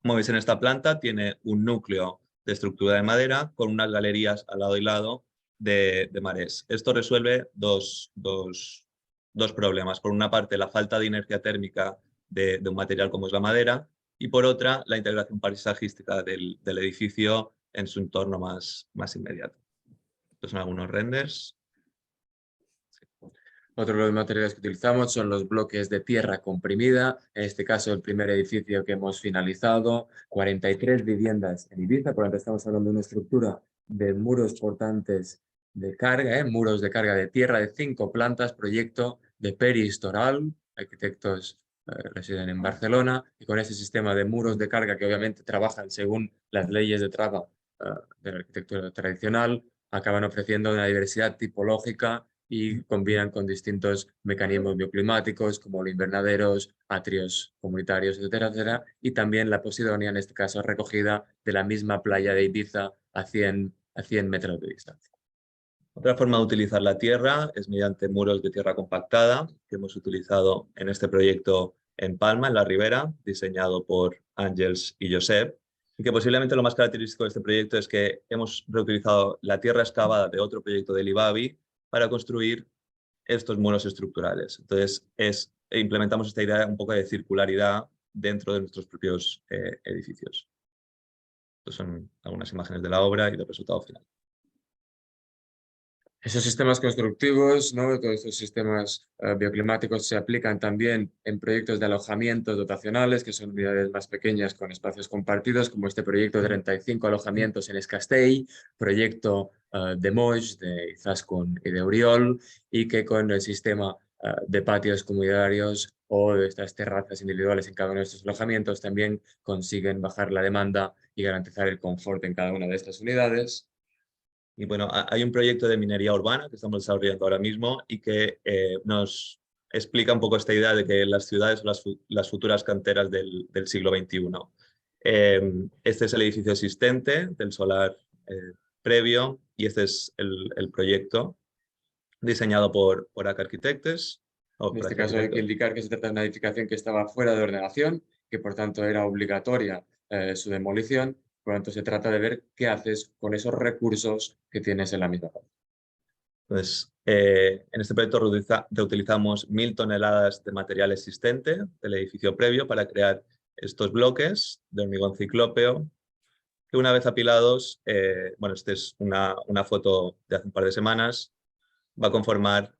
Como veis en esta planta tiene un núcleo de estructura de madera con unas galerías al lado y lado de marés. Esto resuelve dos problemas. Por una parte, la falta de inercia térmica de un material como es la madera y por otra, la integración paisajística del edificio en su entorno más inmediato. Estos son algunos renders. Otro de los materiales que utilizamos son los bloques de tierra comprimida, en este caso el primer edificio que hemos finalizado, 43 viviendas en Ibiza, por lo tanto estamos hablando de una estructura de muros portantes de carga, muros de carga de tierra de 5 plantas, proyecto de Peris Toral, arquitectos residen en Barcelona, y con ese sistema de muros de carga que obviamente trabajan según las leyes de traba de la arquitectura tradicional, acaban ofreciendo una diversidad tipológica y combinan con distintos mecanismos bioclimáticos como los invernaderos, atrios comunitarios, etcétera, etcétera, y también la Posidonia, en este caso recogida de la misma playa de Ibiza a 100 metros de distancia. Otra forma de utilizar la tierra es mediante muros de tierra compactada, que hemos utilizado en este proyecto en Palma, en la Ribera, diseñado por Àngels y Josep, y que posiblemente lo más característico de este proyecto es que hemos reutilizado la tierra excavada de otro proyecto del IBABI para construir estos muros estructurales. Entonces, implementamos esta idea un poco de circularidad dentro de nuestros propios edificios. Estas son algunas imágenes de la obra y del resultado final. Esos sistemas constructivos, ¿no? Todos estos sistemas bioclimáticos se aplican también en proyectos de alojamientos dotacionales, que son unidades más pequeñas con espacios compartidos, como este proyecto de 35 alojamientos en Es Castell, proyecto de Moix, de Izaskun y de Oriol, y que con el sistema de patios comunitarios o de estas terrazas individuales en cada uno de estos alojamientos también consiguen bajar la demanda y garantizar el confort en cada una de estas unidades. Y bueno, hay un proyecto de minería urbana que estamos desarrollando ahora mismo y que nos explica un poco esta idea de que las ciudades son las futuras canteras del siglo XXI. Este es el edificio existente del solar previo y este es el proyecto diseñado por AK Architects. En este caso hay que indicar que se trata de una edificación que estaba fuera de ordenación, que por tanto era obligatoria su demolición. Por lo tanto, se trata de ver qué haces con esos recursos que tienes en la misma parte. Entonces, en este proyecto reutilizamos 1000 toneladas de material existente del edificio previo para crear estos bloques de hormigón ciclópeo que una vez apilados, bueno, esta es una foto de hace un par de semanas, va a conformar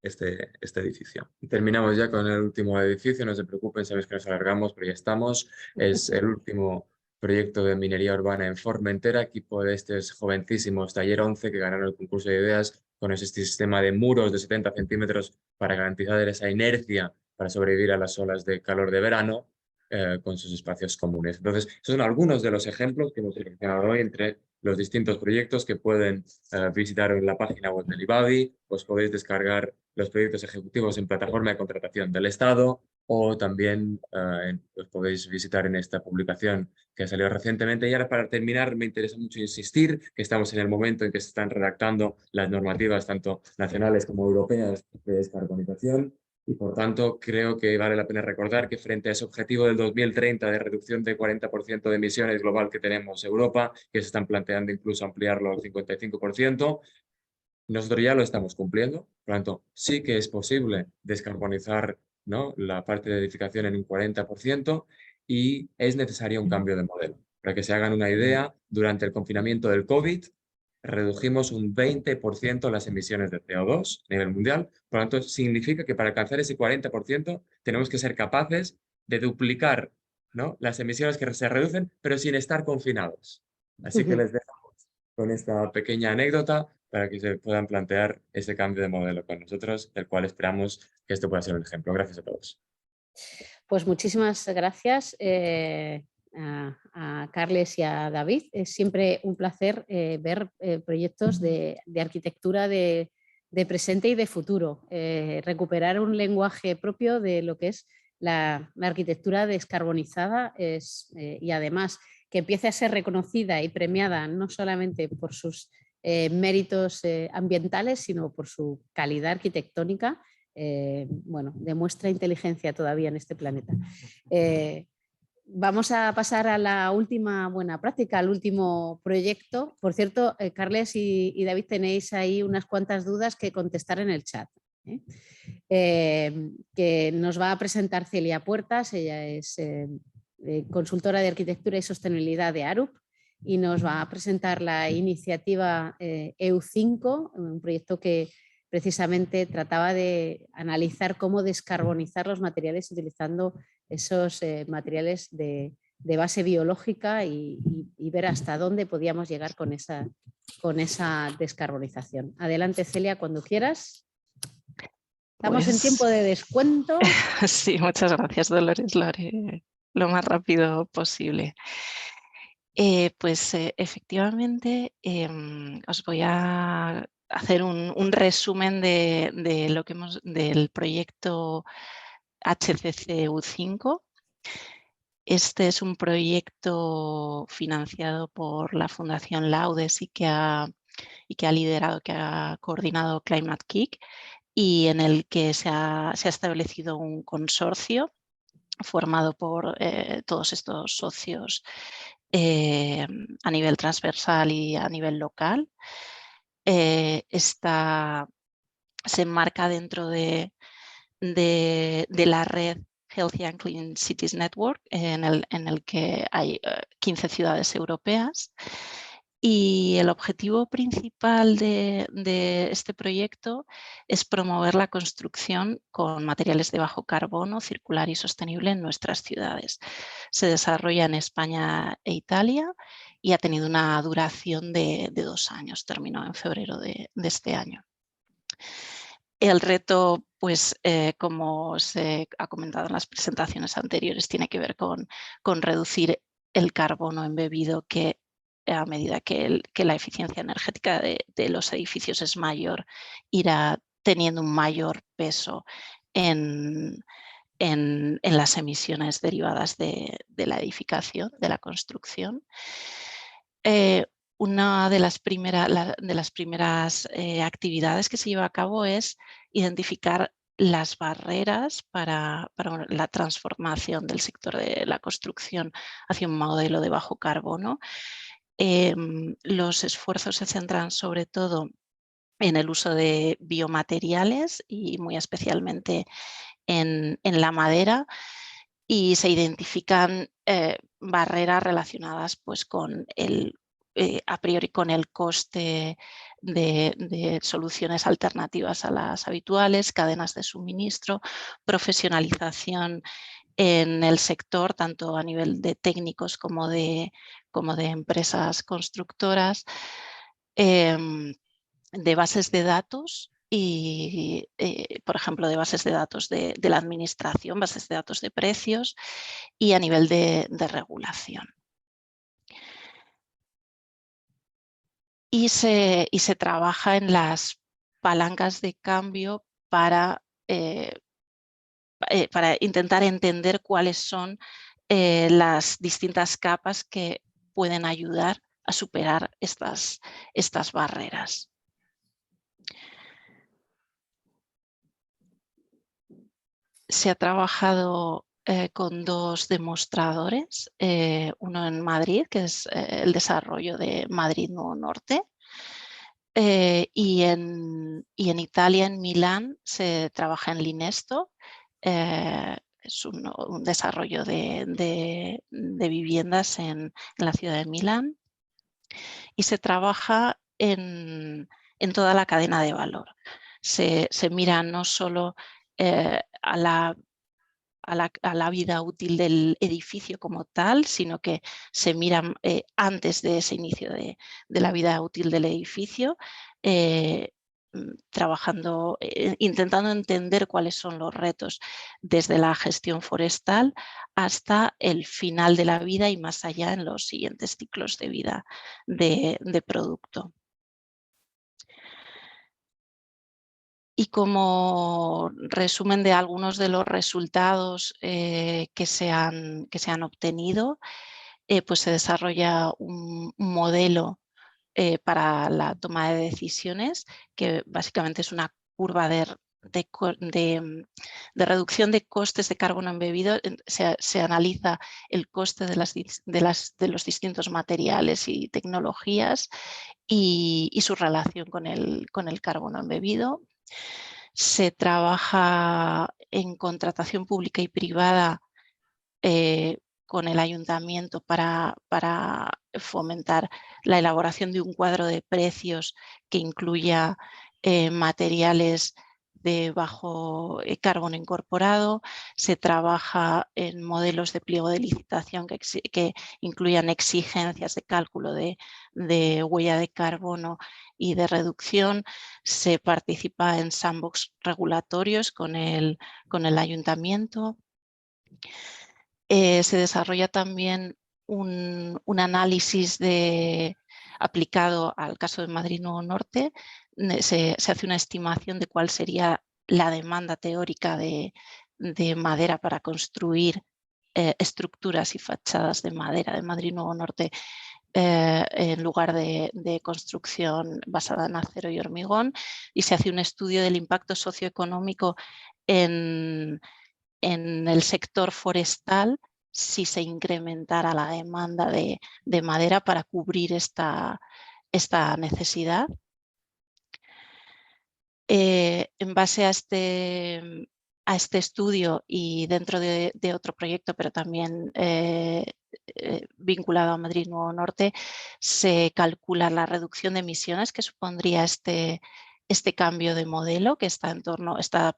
este edificio. Y terminamos ya con el último edificio, no se preocupen, sabéis que nos alargamos, pero ya estamos. Es el último proyecto de minería urbana en Formentera, equipo de estos jovencísimos Taller 11 que ganaron el concurso de ideas con este sistema de muros de 70 centímetros para garantizar esa inercia para sobrevivir a las olas de calor de verano con sus espacios comunes. Entonces, esos son algunos de los ejemplos que hemos seleccionado hoy entre los distintos proyectos que pueden visitar en la página web del IBADI. Os podéis descargar los proyectos ejecutivos en plataforma de contratación del Estado o también los podéis visitar en esta publicación que ha salido recientemente. Y ahora, para terminar, me interesa mucho insistir que estamos en el momento en que se están redactando las normativas tanto nacionales como europeas de descarbonización. Y por tanto, creo que vale la pena recordar que frente a ese objetivo del 2030 de reducción de 40% de emisiones global que tenemos Europa, que se están planteando incluso ampliarlo al 55%, nosotros ya lo estamos cumpliendo. Por lo tanto, sí que es posible descarbonizar, ¿no?, la parte de edificación en un 40% y es necesario un cambio de modelo. Para que se hagan una idea, durante el confinamiento del COVID, redujimos un 20% las emisiones de CO2 a nivel mundial. Por lo tanto, significa que para alcanzar ese 40% tenemos que ser capaces de duplicar, ¿no?, las emisiones que se reducen, pero sin estar confinados. Así que les dejamos con esta pequeña anécdota para que se puedan plantear ese cambio de modelo con nosotros, del cual esperamos que esto pueda ser un ejemplo. Gracias a todos. Pues muchísimas gracias a Carles y a David. Es siempre un placer ver proyectos de arquitectura de presente y de futuro. Recuperar un lenguaje propio de lo que es la arquitectura descarbonizada y además que empiece a ser reconocida y premiada no solamente por sus méritos ambientales, sino por su calidad arquitectónica. Bueno, demuestra inteligencia todavía en este planeta. Vamos a pasar a la última buena práctica, al último proyecto. Por cierto, Carles y David, tenéis ahí unas cuantas dudas que contestar en el chat. Que nos va a presentar Celia Puertas. Ella es consultora de arquitectura y sostenibilidad de ARUP y nos va a presentar la iniciativa EU5, un proyecto que precisamente trataba de analizar cómo descarbonizar los materiales utilizando esos materiales de base biológica y ver hasta dónde podíamos llegar con esa descarbonización. Adelante, Celia, cuando quieras. Estamos en tiempo de descuento. Sí, muchas gracias, Dolores. Lo haré lo más rápido posible. Efectivamente, os voy a hacer un resumen de lo que del proyecto HCC-EU5. Este es un proyecto financiado por la Fundación Laudes y que ha liderado, que ha coordinado Climate Kick, y en el que se ha establecido un consorcio formado por todos estos socios a nivel transversal y a nivel local. Se enmarca dentro de la red Healthy and Clean Cities Network, en el que hay 15 ciudades europeas. Y el objetivo principal de este proyecto es promover la construcción con materiales de bajo carbono, circular y sostenible en nuestras ciudades. Se desarrolla en España e Italia y ha tenido una duración de 2 años, terminó en febrero de este año. El reto, pues, como se ha comentado en las presentaciones anteriores, tiene que ver con reducir el carbono embebido que a medida que la eficiencia energética de los edificios es mayor, irá teniendo un mayor peso en las emisiones derivadas de la edificación, de la construcción. Una de las primeras actividades que se lleva a cabo es identificar las barreras para la transformación del sector de la construcción hacia un modelo de bajo carbono. Los esfuerzos se centran sobre todo en el uso de biomateriales y muy especialmente en la madera, y se identifican barreras relacionadas pues, con a priori con el coste de soluciones alternativas a las habituales, cadenas de suministro, profesionalización en el sector, tanto a nivel de técnicos como de empresas constructoras, de bases de datos y, por ejemplo, de bases de datos de la administración, bases de datos de precios y a nivel de regulación. Y se trabaja en las palancas de cambio para intentar entender cuáles son las distintas capas que pueden ayudar a superar estas barreras. Se ha trabajado con 2 demostradores, uno en Madrid, que es el desarrollo de Madrid Nuevo Norte, y en Italia, en Milán, se trabaja en Linesto. Es un desarrollo de viviendas en la ciudad de Milán, y se trabaja en toda la cadena de valor. Se mira no solo a la vida útil del edificio como tal, sino que se mira antes de ese inicio de la vida útil del edificio, trabajando, intentando entender cuáles son los retos desde la gestión forestal hasta el final de la vida y más allá en los siguientes ciclos de vida de producto. Y como resumen de algunos de los resultados que se han obtenido, pues se desarrolla un modelo para la toma de decisiones, que básicamente es una curva de reducción de costes de carbono embebido. Se analiza el coste de los distintos materiales y tecnologías y su relación con el carbono embebido. Se trabaja en contratación pública y privada con el ayuntamiento para fomentar la elaboración de un cuadro de precios que incluya materiales de bajo carbono incorporado. Se trabaja en modelos de pliego de licitación que incluyan exigencias de cálculo de huella de carbono y de reducción. Se participa en sandbox regulatorios con el ayuntamiento. Se desarrolla también un análisis aplicado al caso de Madrid Nuevo Norte. Se hace una estimación de cuál sería la demanda teórica de madera para construir estructuras y fachadas de madera de Madrid Nuevo Norte en lugar de construcción basada en acero y hormigón, y se hace un estudio del impacto socioeconómico en el sector forestal si se incrementara la demanda de madera para cubrir esta necesidad. En base a este estudio y dentro de otro proyecto, pero también vinculado a Madrid Nuevo Norte, se calcula la reducción de emisiones que supondría este cambio de modelo, que está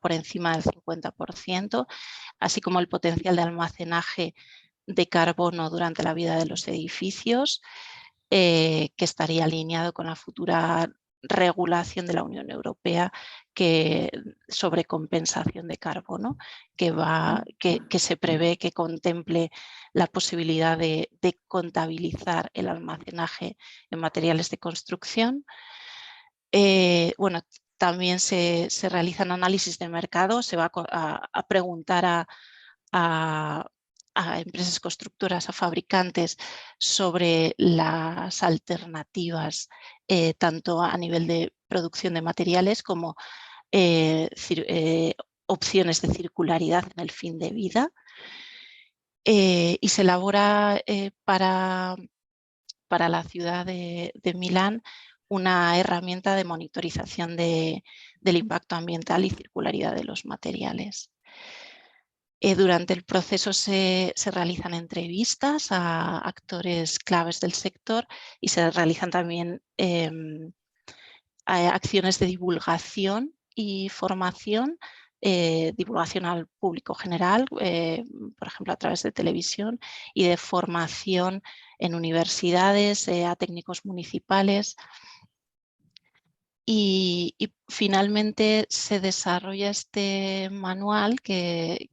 por encima del 50%, así como el potencial de almacenaje de carbono durante la vida de los edificios, que estaría alineado con la futura regulación de la Unión Europea sobre compensación de carbono, que se prevé que contemple la posibilidad de contabilizar el almacenaje en materiales de construcción. Bueno, también se realizan análisis de mercado, se va a preguntar a empresas constructoras, a fabricantes, sobre las alternativas, tanto a nivel de producción de materiales como opciones de circularidad en el fin de vida. Y se elabora para la ciudad de Milán una herramienta de monitorización del impacto ambiental y circularidad de los materiales. Durante el proceso se realizan entrevistas a actores claves del sector y se realizan también acciones de divulgación y formación, divulgación al público general, por ejemplo a través de televisión, y de formación en universidades, a técnicos municipales. Y finalmente se desarrolla este manual que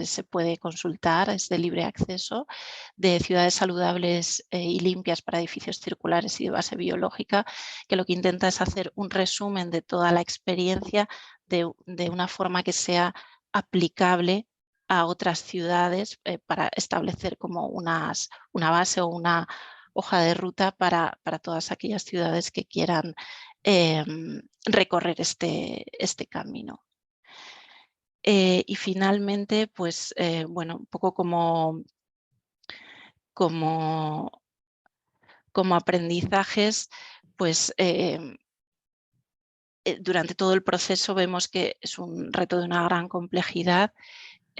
se puede consultar, es de libre acceso, de ciudades saludables y limpias para edificios circulares y de base biológica, que lo que intenta es hacer un resumen de toda la experiencia de una forma que sea aplicable a otras ciudades para establecer como una base o una hoja de ruta para todas aquellas ciudades que quieran recorrer este camino. Y finalmente, pues bueno, un poco como aprendizajes, pues durante todo el proceso vemos que es un reto de una gran complejidad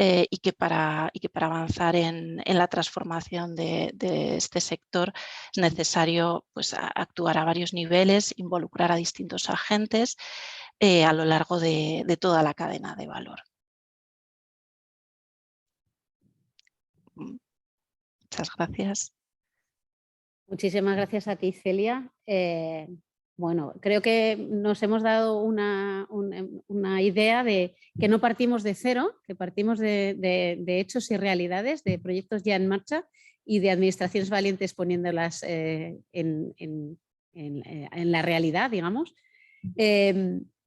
y que para avanzar en la transformación de este sector es necesario pues, actuar a varios niveles, involucrar a distintos agentes a lo largo de toda la cadena de valor. Muchas gracias. Muchísimas gracias a ti, Celia. Bueno, creo que nos hemos dado una idea de que no partimos de cero, que partimos de hechos y realidades, de proyectos ya en marcha y de administraciones valientes poniéndolas en la realidad, digamos.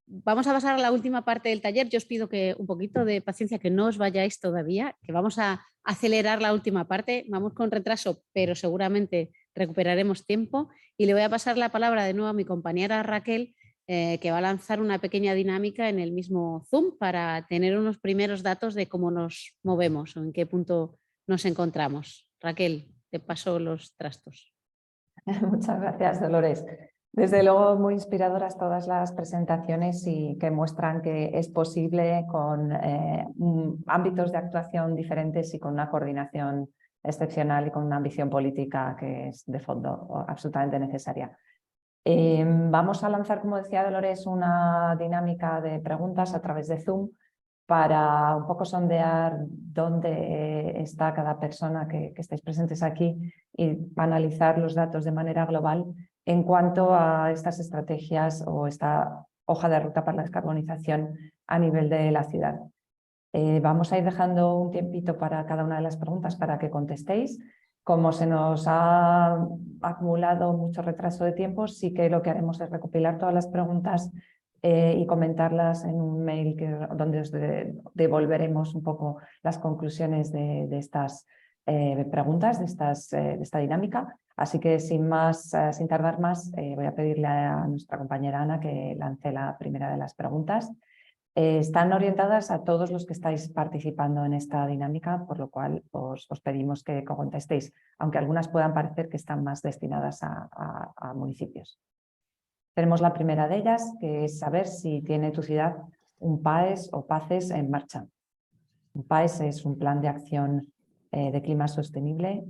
Vamos a pasar a la última parte del taller. Yo os pido que un poquito de paciencia, que no os vayáis todavía, que vamos a acelerar la última parte. Vamos con retraso, pero seguramente recuperaremos tiempo. Y le voy a pasar la palabra de nuevo a mi compañera Raquel, que va a lanzar una pequeña dinámica en el mismo Zoom para tener unos primeros datos de cómo nos movemos o en qué punto nos encontramos. Raquel, te paso los trastos. Muchas gracias, Dolores. Desde luego muy inspiradoras todas las presentaciones y que muestran que es posible con ámbitos de actuación diferentes y con una coordinación excepcional y con una ambición política que es de fondo absolutamente necesaria. Vamos a lanzar, como decía Dolores, una dinámica de preguntas a través de Zoom para un poco sondear dónde está cada persona que estáis presentes aquí y analizar los datos de manera global en cuanto a estas estrategias o esta hoja de ruta para la descarbonización a nivel de la ciudad. Vamos a ir dejando un tiempito para cada una de las preguntas para que contestéis. Como se nos ha acumulado mucho retraso de tiempo, sí que lo que haremos es recopilar todas las preguntas y comentarlas en un mail donde os devolveremos un poco las conclusiones de estas preguntas, de esta dinámica. Así que sin tardar más, voy a pedirle a nuestra compañera Ana que lance la primera de las preguntas. Están orientadas a todos los que estáis participando en esta dinámica, por lo cual os pedimos que contestéis, aunque algunas puedan parecer que están más destinadas a municipios. Tenemos la primera de ellas, que es saber si tiene tu ciudad un PAES o PACES en marcha. Un PAES es un plan de acción de clima sostenible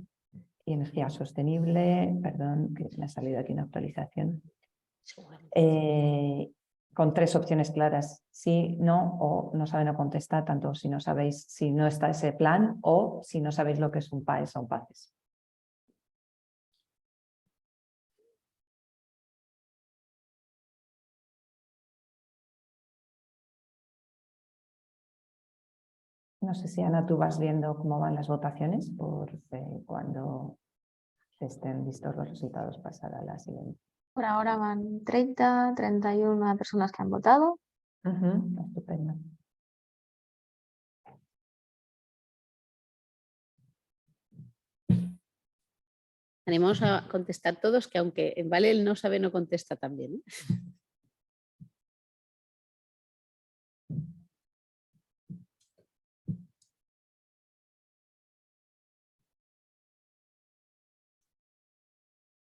y energía sostenible, perdón, que me ha salido aquí una actualización, con 3 opciones claras, sí, no o no sabe, no contesta, tanto si no sabéis si no está ese plan o si no sabéis lo que es un PAES o un PACES. No sé si, Ana, tú vas viendo cómo van las votaciones por cuando estén listos los resultados pasar a la siguiente. Por ahora van 30, 31 personas que han votado. Estupendo. Animamos a contestar todos, que aunque vale el no sabe, no contesta también.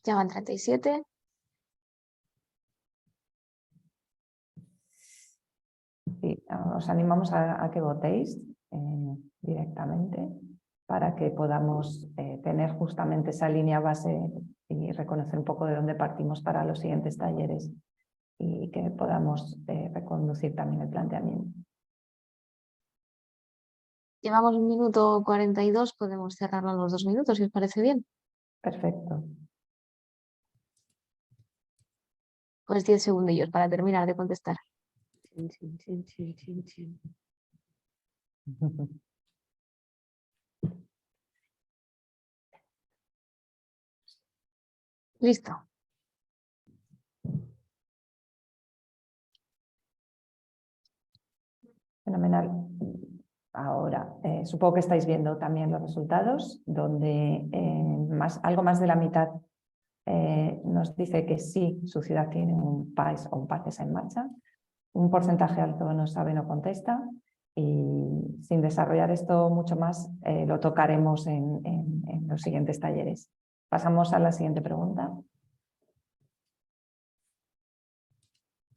Ya van 37. Sí, os animamos a que votéis. directamente para que podamos tener justamente esa línea base y reconocer un poco de dónde partimos para los siguientes talleres y que podamos reconducir también el planteamiento. Llevamos 1 minuto 42, podemos cerrarlo en los 2 minutos, si os parece bien. Perfecto. Pues 10 segundillos para terminar de contestar. Listo. Fenomenal. Ahora, supongo que estáis viendo también los resultados, donde algo más de la mitad nos dice que sí, su ciudad tiene un PAES o un PACES en marcha. Un porcentaje alto no sabe, no contesta. Y sin desarrollar esto mucho más, lo tocaremos en los siguientes talleres. Pasamos a la siguiente pregunta.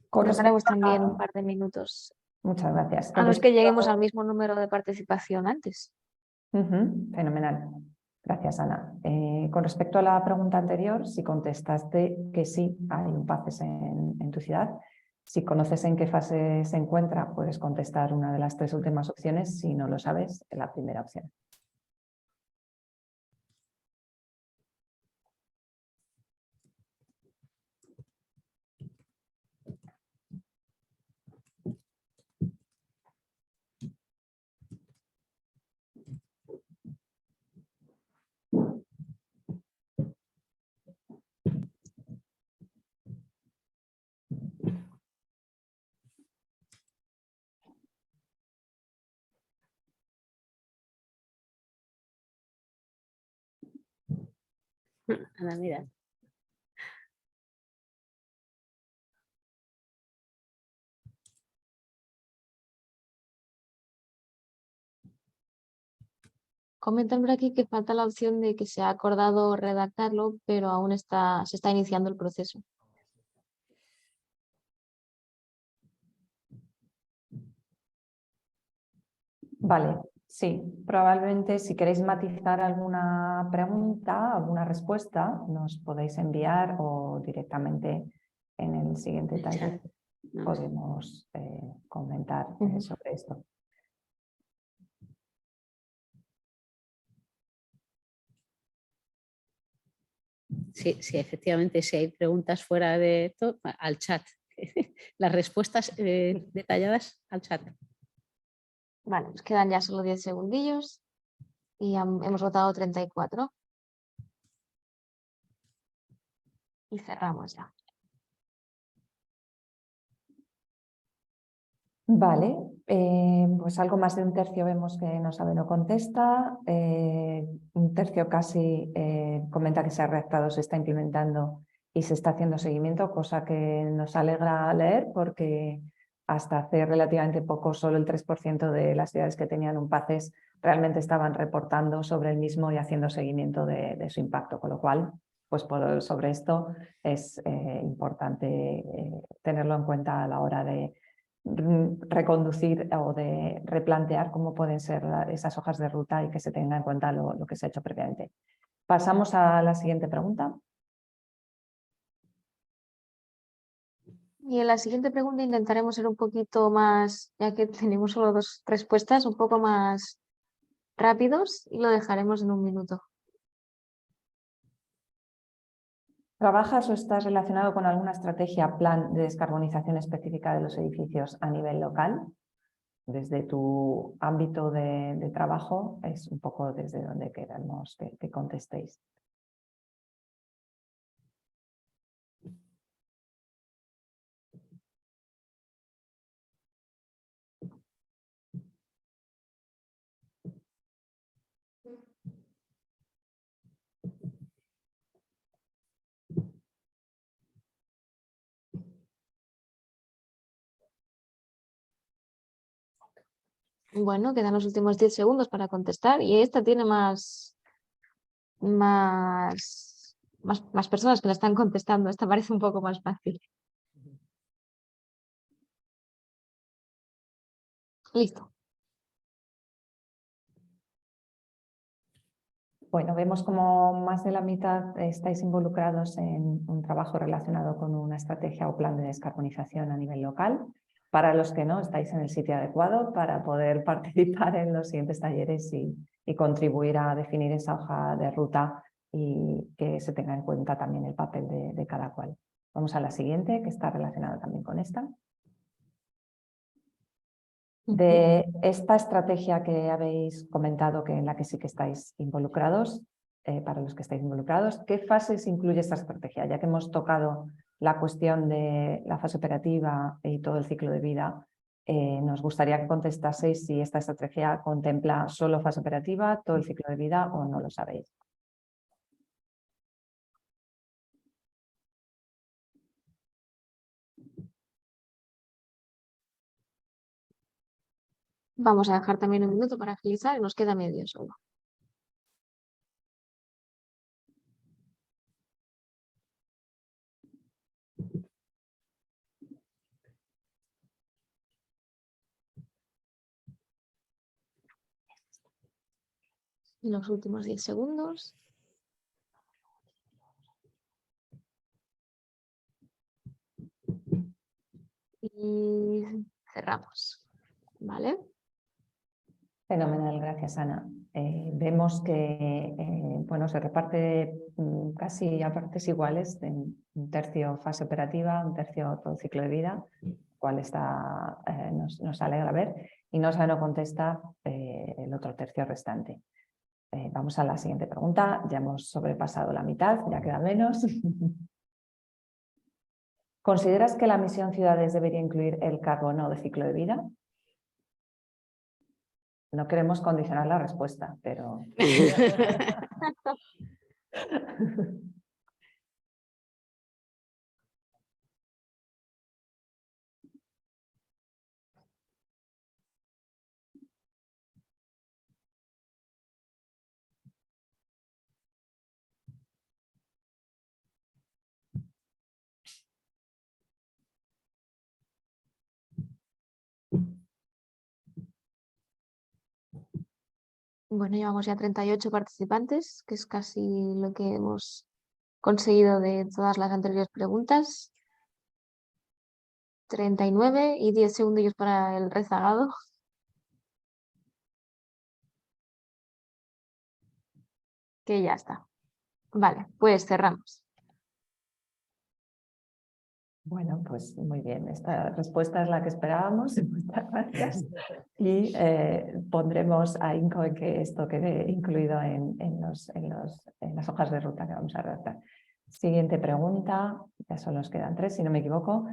Cortaremos también un par de minutos Muchas gracias. a los que lleguemos al mismo número de participación antes. Fenomenal. Gracias, Ana. Con respecto a la pregunta anterior, si contestaste que sí hay un PACES en tu ciudad, si conoces en qué fase se encuentra, puedes contestar una de las 3 últimas opciones. Si no lo sabes, la primera opción. Ana, mira. Comentan por aquí que falta la opción de que se ha acordado redactarlo, pero aún se está iniciando el proceso. Vale, sí. Probablemente si queréis matizar alguna pregunta, alguna respuesta, nos podéis enviar o directamente en el siguiente taller podemos comentar sobre esto. Sí, efectivamente, si hay preguntas fuera de esto, al chat. Las respuestas detalladas al chat. Vale, nos quedan ya solo 10 segundillos y hemos votado 34. Y cerramos ya. Vale, pues algo más de un tercio vemos que no sabe, no contesta. Un tercio casi comenta que se ha redactado, se está implementando y se está haciendo seguimiento, cosa que nos alegra leer porque hasta hace relativamente poco solo el 3% de las ciudades que tenían un PACES realmente estaban reportando sobre el mismo y haciendo seguimiento de su impacto, con lo cual pues sobre esto es importante tenerlo en cuenta a la hora de reconducir o de replantear cómo pueden ser esas hojas de ruta y que se tenga en cuenta lo que se ha hecho previamente. Pasamos a la siguiente pregunta. Y en la siguiente pregunta intentaremos ser un poquito más, ya que tenemos solo 2 respuestas, un poco más rápidos y lo dejaremos en 1 minuto. ¿Trabajas o estás relacionado con alguna estrategia, plan de descarbonización específica de los edificios a nivel local? Desde tu ámbito de trabajo es un poco desde donde queremos que contestéis. Bueno, quedan los últimos 10 segundos para contestar y esta tiene más personas que la están contestando. Esta parece un poco más fácil. Listo. Bueno, vemos como más de la mitad estáis involucrados en un trabajo relacionado con una estrategia o plan de descarbonización a nivel local. Para los que no, estáis en el sitio adecuado para poder participar en los siguientes talleres y contribuir a definir esa hoja de ruta y que se tenga en cuenta también el papel de cada cual. Vamos a la siguiente, que está relacionada también con esta. De esta estrategia que habéis comentado, en la que sí que estáis involucrados, para los que estáis involucrados, ¿qué fases incluye esta estrategia? Ya que hemos tocado la cuestión de la fase operativa y todo el ciclo de vida, nos gustaría que contestaseis si esta estrategia contempla solo fase operativa, todo el ciclo de vida o no lo sabéis. Vamos a dejar también un minuto para agilizar y nos queda medio solo. En los últimos 10 segundos. Y cerramos. ¿Vale? Fenomenal, gracias Ana. Vemos que bueno, se reparte casi a partes iguales, en un tercio fase operativa, un tercio todo ciclo de vida, cual está, nos alegra ver, y no contesta el otro tercio restante. Vamos a la siguiente pregunta, ya hemos sobrepasado la mitad, ya queda menos. ¿Consideras que la misión ciudades debería incluir el carbono de ciclo de vida? No queremos condicionar la respuesta, pero... Bueno, llevamos ya 38 participantes, que es casi lo que hemos conseguido de todas las anteriores preguntas. 39 y 10 segundos para el rezagado. Que ya está. Vale, pues cerramos. Bueno, pues muy bien. Esta respuesta es la que esperábamos. Muchas gracias. Y pondremos ahínco en que esto quede incluido en las hojas de ruta que vamos a redactar. Siguiente pregunta. Ya solo nos quedan 3, si no me equivoco.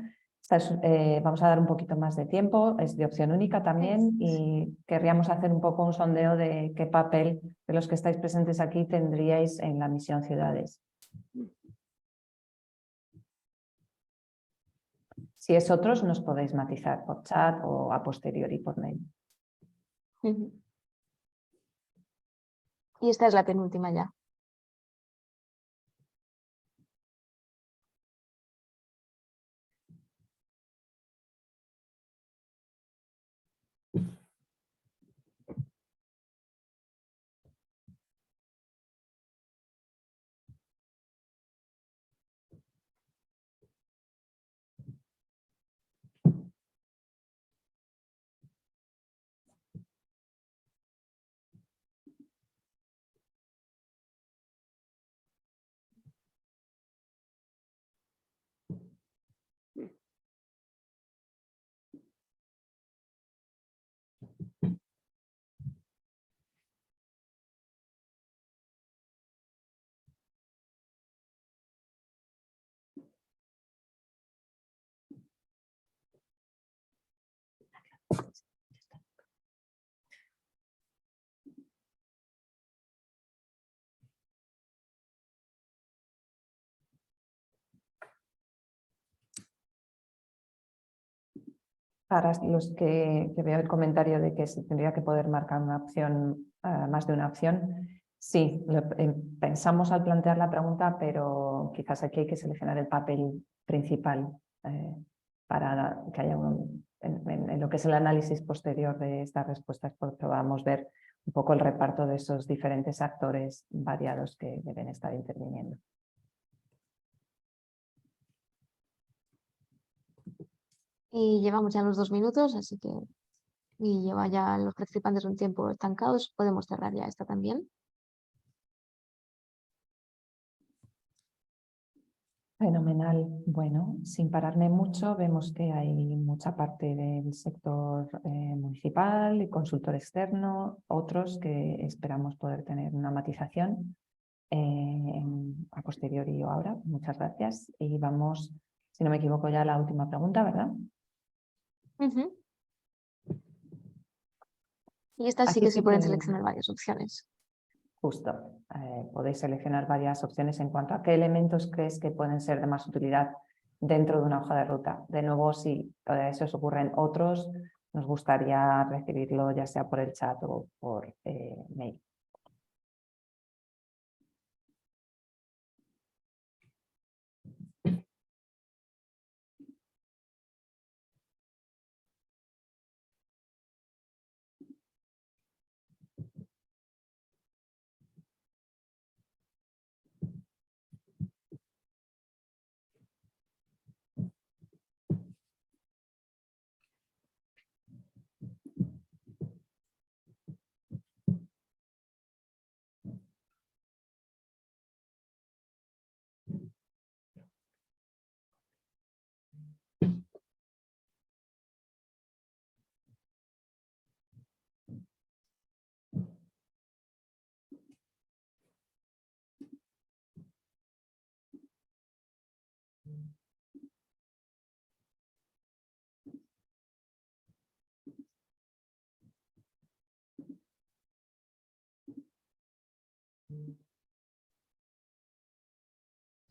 Vamos a dar un poquito más de tiempo. Es de opción única también y querríamos hacer un poco un sondeo de qué papel de los que estáis presentes aquí tendríais en la misión ciudades. Si es otros, nos podéis matizar por chat o a posteriori por mail. Y esta es la penúltima ya. Para los que veo el comentario de que se tendría que poder marcar una opción, más de una opción, sí, pensamos al plantear la pregunta, pero quizás aquí hay que seleccionar el papel principal para que haya en lo que es el análisis posterior de estas respuestas, pues podamos ver un poco el reparto de esos diferentes actores variados que deben estar interviniendo. Y llevamos ya los 2 minutos, así que y lleva ya los participantes un tiempo estancados. Podemos cerrar ya esta también. Fenomenal. Bueno, sin pararme mucho, vemos que hay mucha parte del sector municipal y consultor externo, otros que esperamos poder tener una matización a posteriori o ahora. Muchas gracias. Y vamos, si no me equivoco, ya a la última pregunta, ¿verdad? Y estas sí Aquí que se pueden que- seleccionar varias opciones. Justo, podéis seleccionar varias opciones en cuanto a qué elementos crees que pueden ser de más utilidad dentro de una hoja de ruta. De nuevo, si se os ocurren otros, nos gustaría recibirlo ya sea por el chat o por mail.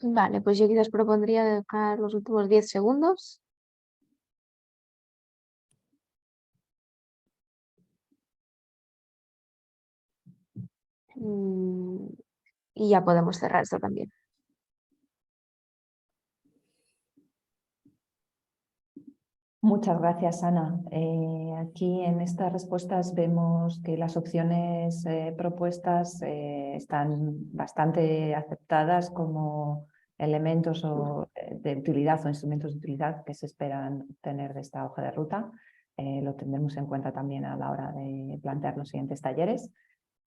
Vale, pues yo quizás propondría dejar los últimos 10 segundos. Y ya podemos cerrar esto también. Muchas gracias, Ana. Aquí en estas respuestas vemos que las opciones propuestas están bastante aceptadas como elementos de utilidad o instrumentos de utilidad que se esperan obtener de esta hoja de ruta. Lo tendremos en cuenta también a la hora de plantear los siguientes talleres.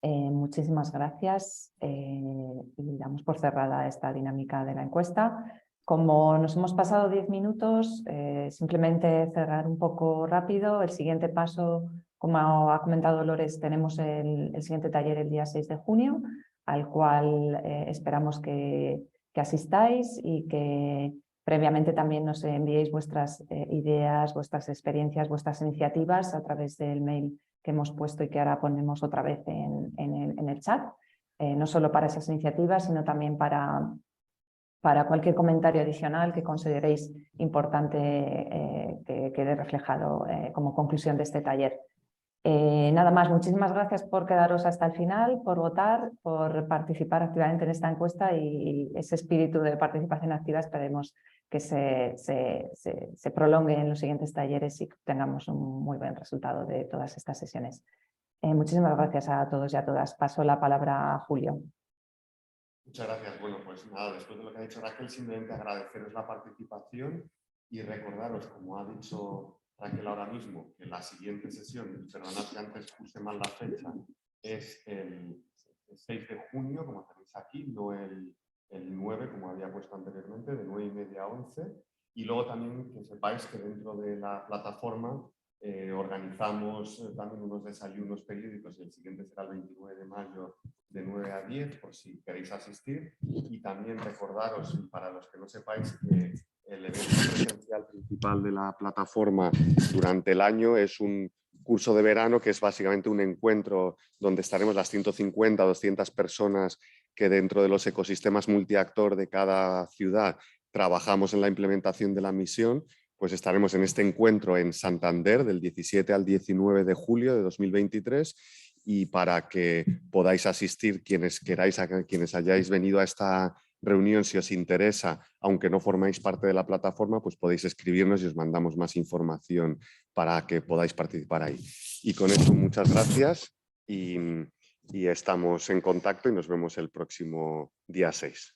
Muchísimas gracias y damos por cerrada esta dinámica de la encuesta. Como nos hemos pasado 10 minutos, simplemente cerrar un poco rápido. El siguiente paso, como ha comentado Dolores, tenemos el siguiente taller el día 6 de junio, al cual esperamos que asistáis y que previamente también nos enviéis vuestras ideas, vuestras experiencias, vuestras iniciativas a través del mail que hemos puesto y que ahora ponemos otra vez en el chat, no solo para esas iniciativas, sino también para cualquier comentario adicional que consideréis importante que quede reflejado como conclusión de este taller. Nada más, muchísimas gracias por quedaros hasta el final, por votar, por participar activamente en esta encuesta y ese espíritu de participación activa esperemos que se prolongue en los siguientes talleres y que tengamos un muy buen resultado de todas estas sesiones. Muchísimas gracias a todos y a todas. Paso la palabra a Julio. Muchas gracias. Bueno, pues nada, después de lo que ha dicho Raquel, simplemente agradeceros la participación y recordaros, como ha dicho Raquel ahora mismo, que la siguiente sesión, y perdonad que antes puse mal la fecha, es el 6 de junio, como tenéis aquí, no el 9, como había puesto anteriormente, de 9:30 a 11. Y luego también que sepáis que dentro de la plataforma organizamos también unos desayunos periódicos y el siguiente será el 29 de mayo de 9 a 10 por si queréis asistir y también recordaros para los que no sepáis que el evento presencial principal de la plataforma durante el año es un curso de verano que es básicamente un encuentro donde estaremos las 150 o 200 personas que dentro de los ecosistemas multiactor de cada ciudad trabajamos en la implementación de la misión. Pues estaremos en este encuentro en Santander del 17 al 19 de julio de 2023 y para que podáis asistir quienes queráis, quienes hayáis venido a esta reunión, si os interesa, aunque no formáis parte de la plataforma, pues podéis escribirnos y os mandamos más información para que podáis participar ahí. Y con esto muchas gracias y estamos en contacto y nos vemos el próximo día 6.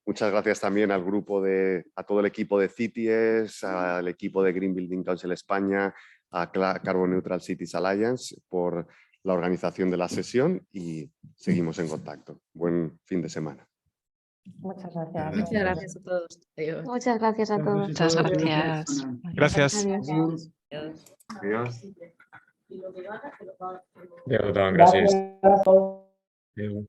Muchas gracias también al grupo a todo el equipo de CITIES, al equipo de Green Building Council España, a Carbon Neutral Cities Alliance por la organización de la sesión y seguimos en contacto. Buen fin de semana. Muchas gracias. Muchas gracias a todos. Adiós. Muchas gracias a todos. Muchas gracias. Gracias. Adiós. Adiós. Adiós. Gracias. Adiós.